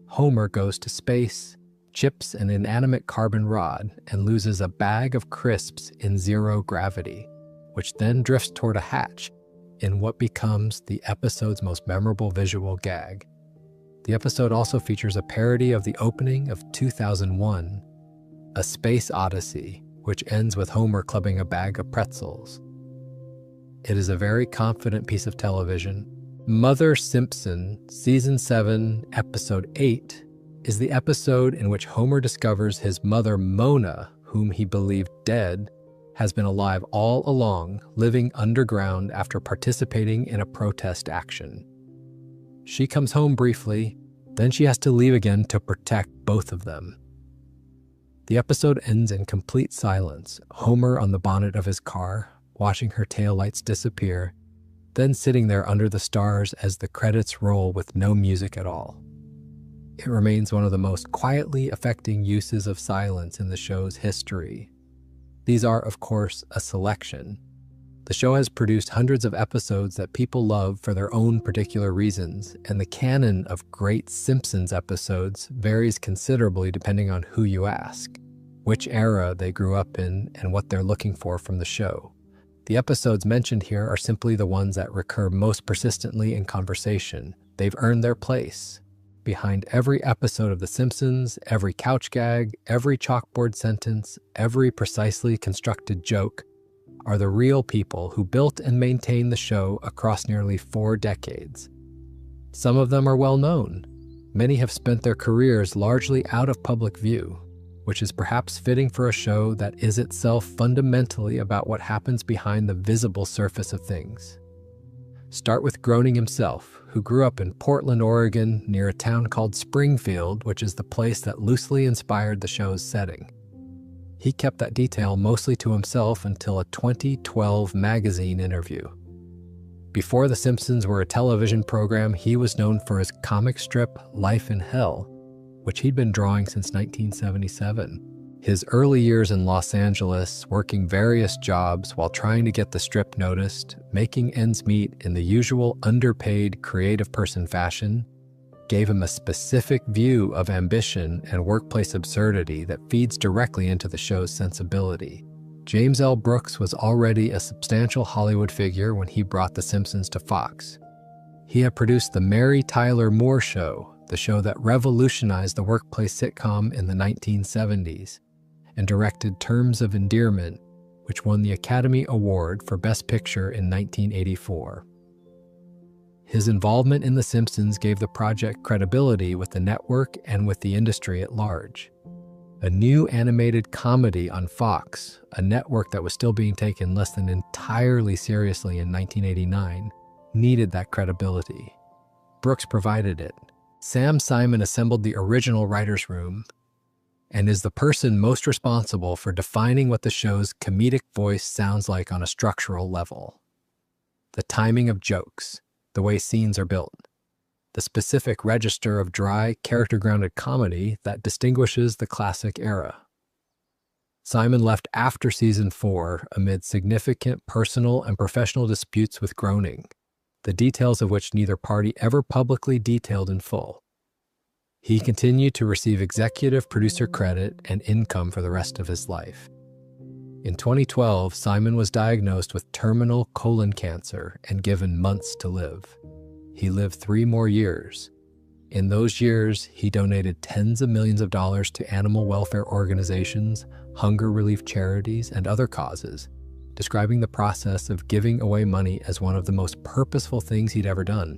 Homer goes to space, chips an inanimate carbon rod, and loses a bag of crisps in zero gravity, which then drifts toward a hatch in what becomes the episode's most memorable visual gag. The episode also features a parody of the opening of 2001, A Space Odyssey, which ends with Homer clubbing a bag of pretzels. It is a very confident piece of television. Mother Simpson, Season 7, Episode 8, is the episode in which Homer discovers his mother Mona, whom he believed dead, has been alive all along, living underground after participating in a protest action. She comes home briefly, then she has to leave again to protect both of them. The episode ends in complete silence, Homer on the bonnet of his car, watching her taillights disappear, then sitting there under the stars as the credits roll with no music at all. It remains one of the most quietly affecting uses of silence in the show's history. These are, of course, a selection. The show has produced hundreds of episodes that people love for their own particular reasons, and the canon of great Simpsons episodes varies considerably depending on who you ask, which era they grew up in, and what they're looking for from the show. The episodes mentioned here are simply the ones that recur most persistently in conversation. They've earned their place. Behind every episode of The Simpsons, every couch gag, every chalkboard sentence, every precisely constructed joke, are the real people who built and maintained the show across nearly 4 decades. Some of them are well known. Many have spent their careers largely out of public view, which is perhaps fitting for a show that is itself fundamentally about what happens behind the visible surface of things. Start with Groening himself, who grew up in Portland, Oregon, near a town called Springfield, which is the place that loosely inspired the show's setting. He kept that detail mostly to himself until a 2012 magazine interview. Before The Simpsons were a television program, he was known for his comic strip Life in Hell, which he'd been drawing since 1977. His early years in Los Angeles, working various jobs while trying to get the strip noticed, making ends meet in the usual underpaid creative person fashion, gave him a specific view of ambition and workplace absurdity that feeds directly into the show's sensibility. James L. Brooks was already a substantial Hollywood figure when he brought The Simpsons to Fox. He had produced The Mary Tyler Moore Show, the show that revolutionized the workplace sitcom in the 1970s, and directed Terms of Endearment, which won the Academy Award for Best Picture in 1984. His involvement in The Simpsons gave the project credibility with the network and with the industry at large. A new animated comedy on Fox, a network that was still being taken less than entirely seriously in 1989, needed that credibility. Brooks provided it. Sam Simon assembled the original writer's room and is the person most responsible for defining what the show's comedic voice sounds like on a structural level. The timing of jokes, the way scenes are built, the specific register of dry, character-grounded comedy that distinguishes the classic era. Simon left after season 4 amid significant personal and professional disputes with Groening, the details of which neither party ever publicly detailed in full. He continued to receive executive producer credit and income for the rest of his life. In 2012, Simon was diagnosed with terminal colon cancer and given months to live. He lived 3 more years. In those years, he donated tens of millions of dollars to animal welfare organizations, hunger relief charities, and other causes, describing the process of giving away money as one of the most purposeful things he'd ever done.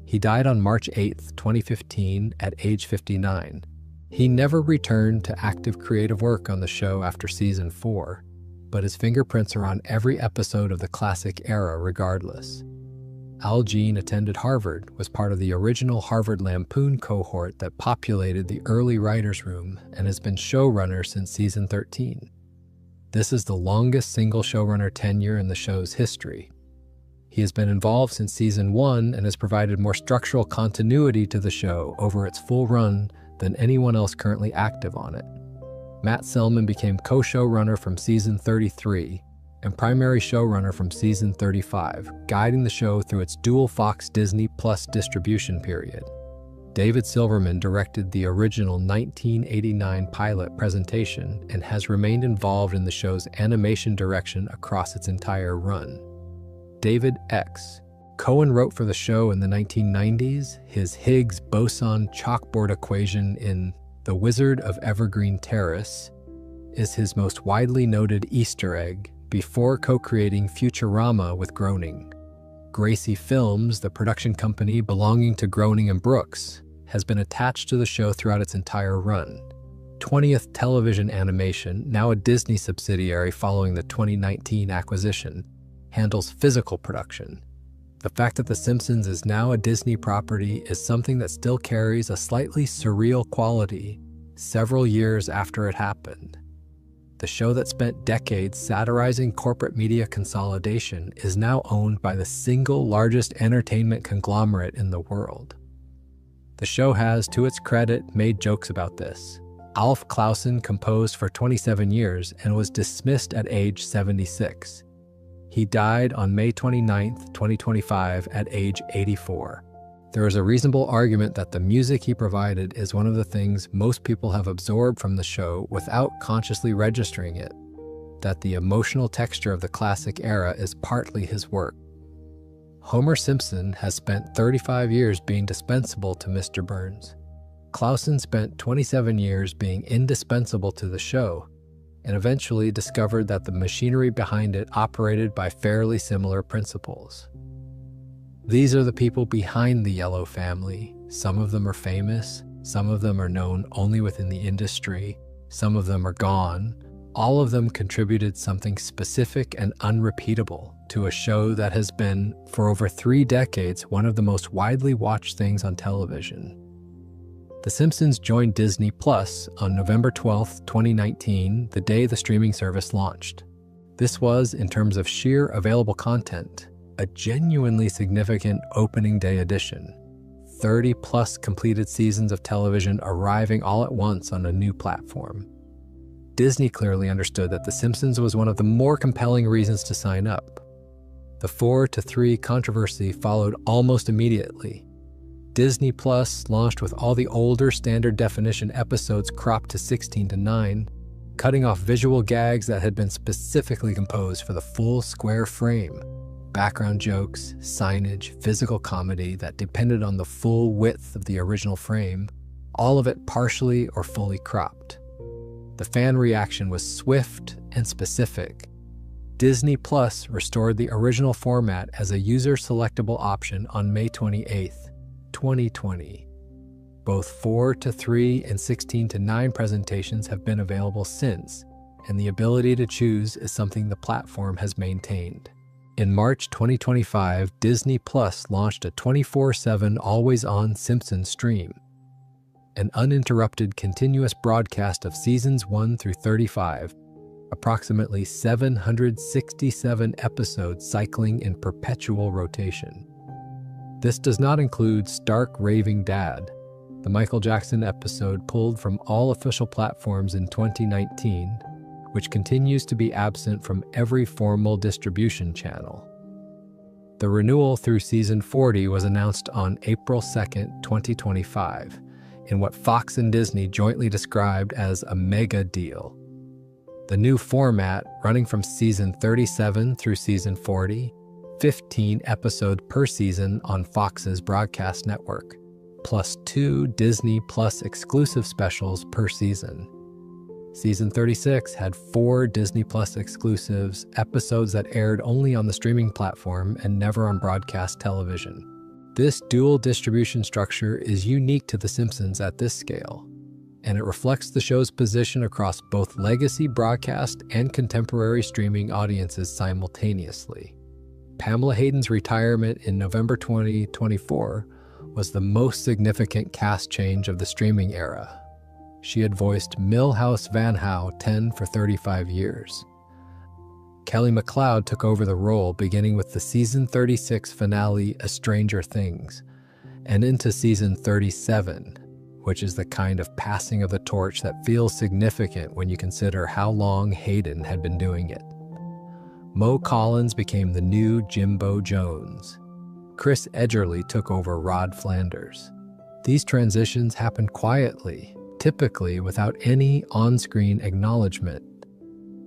He died on March 8, 2015, at age 59. He never returned to active creative work on the show after season 4, but his fingerprints are on every episode of the classic era regardless. Al Jean attended Harvard, was part of the original Harvard Lampoon cohort that populated the early writer's room, and has been showrunner since season 13. This is the longest single showrunner tenure in the show's history. He has been involved since season 1 and has provided more structural continuity to the show over its full run than anyone else currently active on it. Matt Selman became co-showrunner from season 33 and primary showrunner from season 35, guiding the show through its dual Fox Disney Plus distribution period. David Silverman directed the original 1989 pilot presentation and has remained involved in the show's animation direction across its entire run. David X. Cohen wrote for the show in the 1990s. His Higgs-boson chalkboard equation in The Wizard of Evergreen Terrace is his most widely noted Easter egg before co-creating Futurama with Groening. Gracie Films, the production company belonging to Groening and Brooks, has been attached to the show throughout its entire run. 20th Television Animation, now a Disney subsidiary following the 2019 acquisition, handles physical production. The fact that The Simpsons is now a Disney property is something that still carries a slightly surreal quality several years after it happened. The show that spent decades satirizing corporate media consolidation is now owned by the single largest entertainment conglomerate in the world. The show has, to its credit, made jokes about this. Alf Clausen composed for 27 years and was dismissed at age 76. He died on May 29, 2025, at age 84. There is a reasonable argument that the music he provided is one of the things most people have absorbed from the show without consciously registering it, that the emotional texture of the classic era is partly his work. Homer Simpson has spent 35 years being dispensable to Mr. Burns. Clausen spent 27 years being indispensable to the show, and eventually discovered that the machinery behind it operated by fairly similar principles. These are the people behind the Yellow family. Some of them are famous, some of them are known only within the industry, some of them are gone. All of them contributed something specific and unrepeatable to a show that has been, for over 3 decades, one of the most widely watched things on television. The Simpsons joined Disney Plus on November 12, 2019, the day the streaming service launched. This was, in terms of sheer available content, a genuinely significant opening day edition. 30-plus completed seasons of television arriving all at once on a new platform. Disney clearly understood that The Simpsons was one of the more compelling reasons to sign up. The 4-3 controversy followed almost immediately. Disney Plus launched with all the older standard definition episodes cropped to 16:9, cutting off visual gags that had been specifically composed for the full square frame, background jokes, signage, physical comedy that depended on the full width of the original frame, all of it partially or fully cropped. The fan reaction was swift and specific. Disney Plus restored the original format as a user-selectable option on May 28, 2020. Both 4:3 and 16:9 presentations have been available since, and the ability to choose is something the platform has maintained. In March 2025, Disney Plus launched a 24/7 always-on Simpsons stream, an uninterrupted continuous broadcast of seasons 1 through 35, approximately 767 episodes cycling in perpetual rotation. This does not include Stark Raving Dad, the Michael Jackson episode pulled from all official platforms in 2019, which continues to be absent from every formal distribution channel. The renewal through season 40 was announced on April 2, 2025, in what Fox and Disney jointly described as a mega deal. The new format, running from season 37 through season 40, 15 episodes per season on Fox's broadcast network, plus 2 Disney Plus exclusive specials per season. Season 36 had 4 Disney Plus exclusives, episodes that aired only on the streaming platform and never on broadcast television. This dual distribution structure is unique to The Simpsons at this scale, and it reflects the show's position across both legacy broadcast and contemporary streaming audiences simultaneously. Pamela Hayden's retirement in November 2024 was the most significant cast change of the streaming era. She had voiced Milhouse Van Howe 10 for 35 years. Kelly MacLeod took over the role beginning with the season 36 finale A Stranger Things, and into season 37, which is the kind of passing of the torch that feels significant when you consider how long Hayden had been doing it. Mo Collins became the new Jimbo Jones. Chris Edgerly took over Rod Flanders. These transitions happen quietly, typically without any on-screen acknowledgement.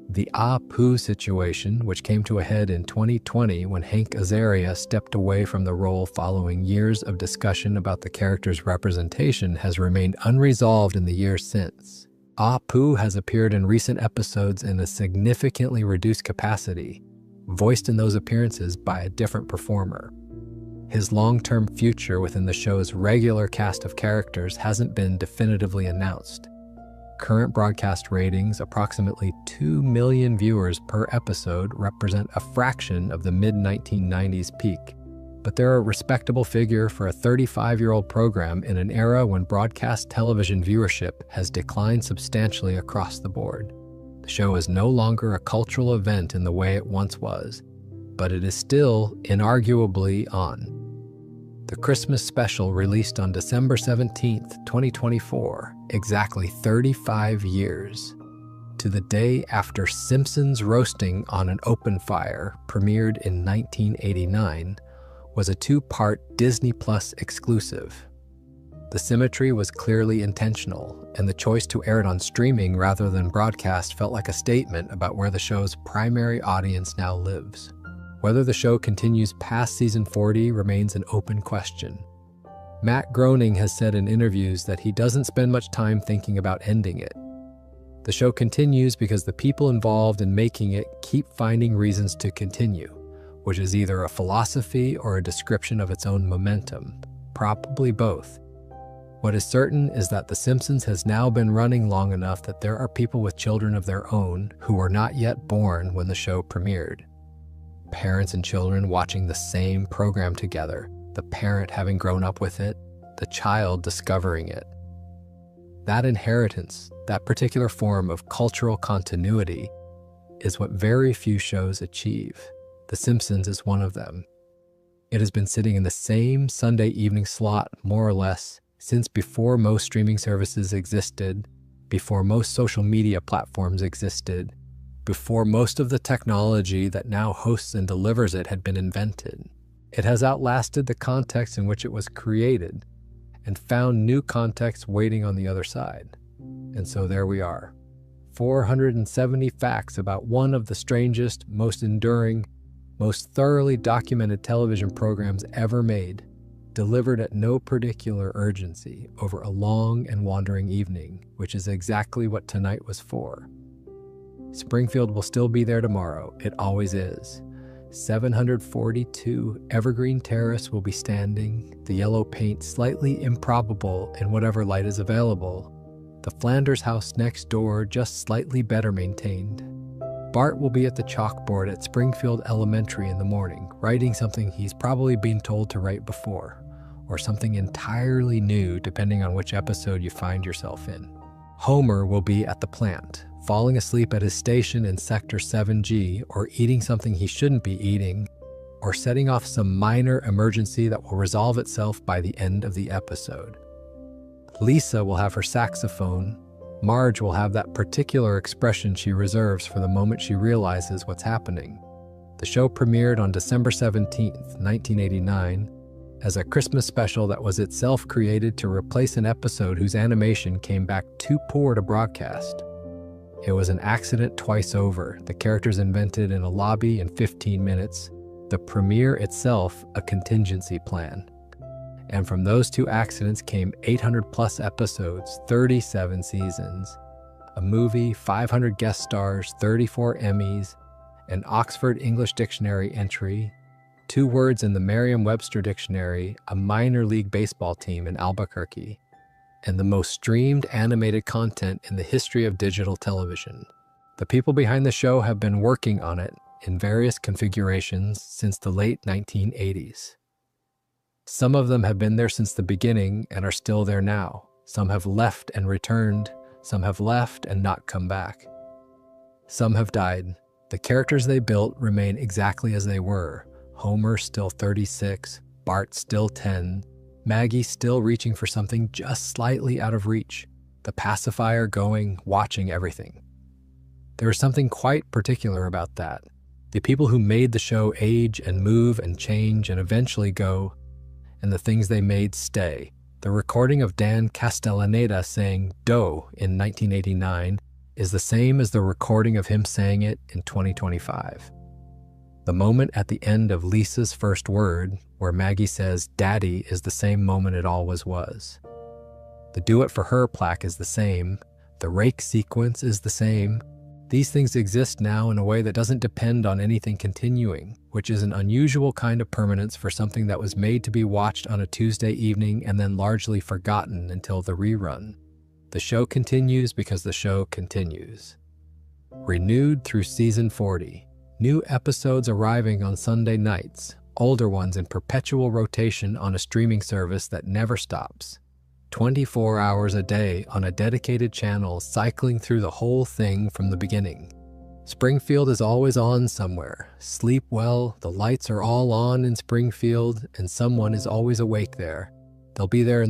The Apu situation, which came to a head in 2020 when Hank Azaria stepped away from the role following years of discussion about the character's representation, has remained unresolved in the years since. Apu has appeared in recent episodes in a significantly reduced capacity, voiced in those appearances by a different performer. His long-term future within the show's regular cast of characters hasn't been definitively announced. Current broadcast ratings, approximately 2 million viewers per episode, represent a fraction of the mid-1990s peak. But they're a respectable figure for a 35-year-old program in an era when broadcast television viewership has declined substantially across the board. The show is no longer a cultural event in the way it once was, but it is still inarguably on. The Christmas special released on December 17, 2024, exactly 35 years, to the day after Simpsons Roasting on an Open Fire premiered in 1989, was a two-part Disney Plus exclusive. The symmetry was clearly intentional, and the choice to air it on streaming rather than broadcast felt like a statement about where the show's primary audience now lives. Whether the show continues past season 40 remains an open question. Matt Groening has said in interviews that he doesn't spend much time thinking about ending it. The show continues because the people involved in making it keep finding reasons to continue, which is either a philosophy or a description of its own momentum, probably both. What is certain is that The Simpsons has now been running long enough that there are people with children of their own who were not yet born when the show premiered. Parents and children watching the same program together, the parent having grown up with it, the child discovering it. That inheritance, that particular form of cultural continuity, is what very few shows achieve. The Simpsons is one of them. It has been sitting in the same Sunday evening slot, more or less, since before most streaming services existed, before most social media platforms existed, before most of the technology that now hosts and delivers it had been invented. It has outlasted the context in which it was created and found new contexts waiting on the other side. And so there we are. 470 facts about one of the strangest, most enduring, most thoroughly documented television programs ever made, delivered at no particular urgency over a long and wandering evening, which is exactly what tonight was for. Springfield will still be there tomorrow. It always is. 742 Evergreen Terrace will be standing, the yellow paint slightly improbable in whatever light is available, the Flanders house next door just slightly better maintained. Bart will be at the chalkboard at Springfield Elementary in the morning, writing something he's probably been told to write before, or something entirely new depending on which episode you find yourself in. Homer will be at the plant, falling asleep at his station in Sector 7G, or eating something he shouldn't be eating, or setting off some minor emergency that will resolve itself by the end of the episode. Lisa will have her saxophone. Marge will have that particular expression she reserves for the moment she realizes what's happening. The show premiered on December 17, 1989, as a Christmas special that was itself created to replace an episode whose animation came back too poor to broadcast. It was an accident twice over, the characters invented in a lobby in 15 minutes, the premiere itself a contingency plan. And from those two accidents came 800-plus episodes, 37 seasons, a movie, 500 guest stars, 34 Emmys, an Oxford English Dictionary entry, 2 words in the Merriam-Webster Dictionary, a minor league baseball team in Albuquerque, and the most streamed animated content in the history of digital television. The people behind the show have been working on it in various configurations since the late 1980s. Some of them have been there since the beginning and are still there now. Some have left and returned. Some have left and not come back. Some have died. The characters they built remain exactly as they were. Homer still 36, Bart still 10, Maggie still reaching for something just slightly out of reach, the pacifier going, watching everything. There is something quite particular about that. The people who made the show age and move and change and eventually go, and the things they made stay. The recording of Dan Castellaneta saying "dough" in 1989 is the same as the recording of him saying it in 2025. The moment at the end of Lisa's first word, where Maggie says "daddy," is the same moment it always was. The "do it for her" plaque is the same. The rake sequence is the same. These things exist now in a way that doesn't depend on anything continuing, which is an unusual kind of permanence for something that was made to be watched on a Tuesday evening and then largely forgotten until the rerun. The show continues because the show continues. Renewed through season 40. New episodes arriving on Sunday nights, older ones in perpetual rotation on a streaming service that never stops. 24 hours a day on a dedicated channel cycling through the whole thing from the beginning. Springfield is always on somewhere. Sleep well, the lights are all on in Springfield, and someone is always awake there. They'll be there in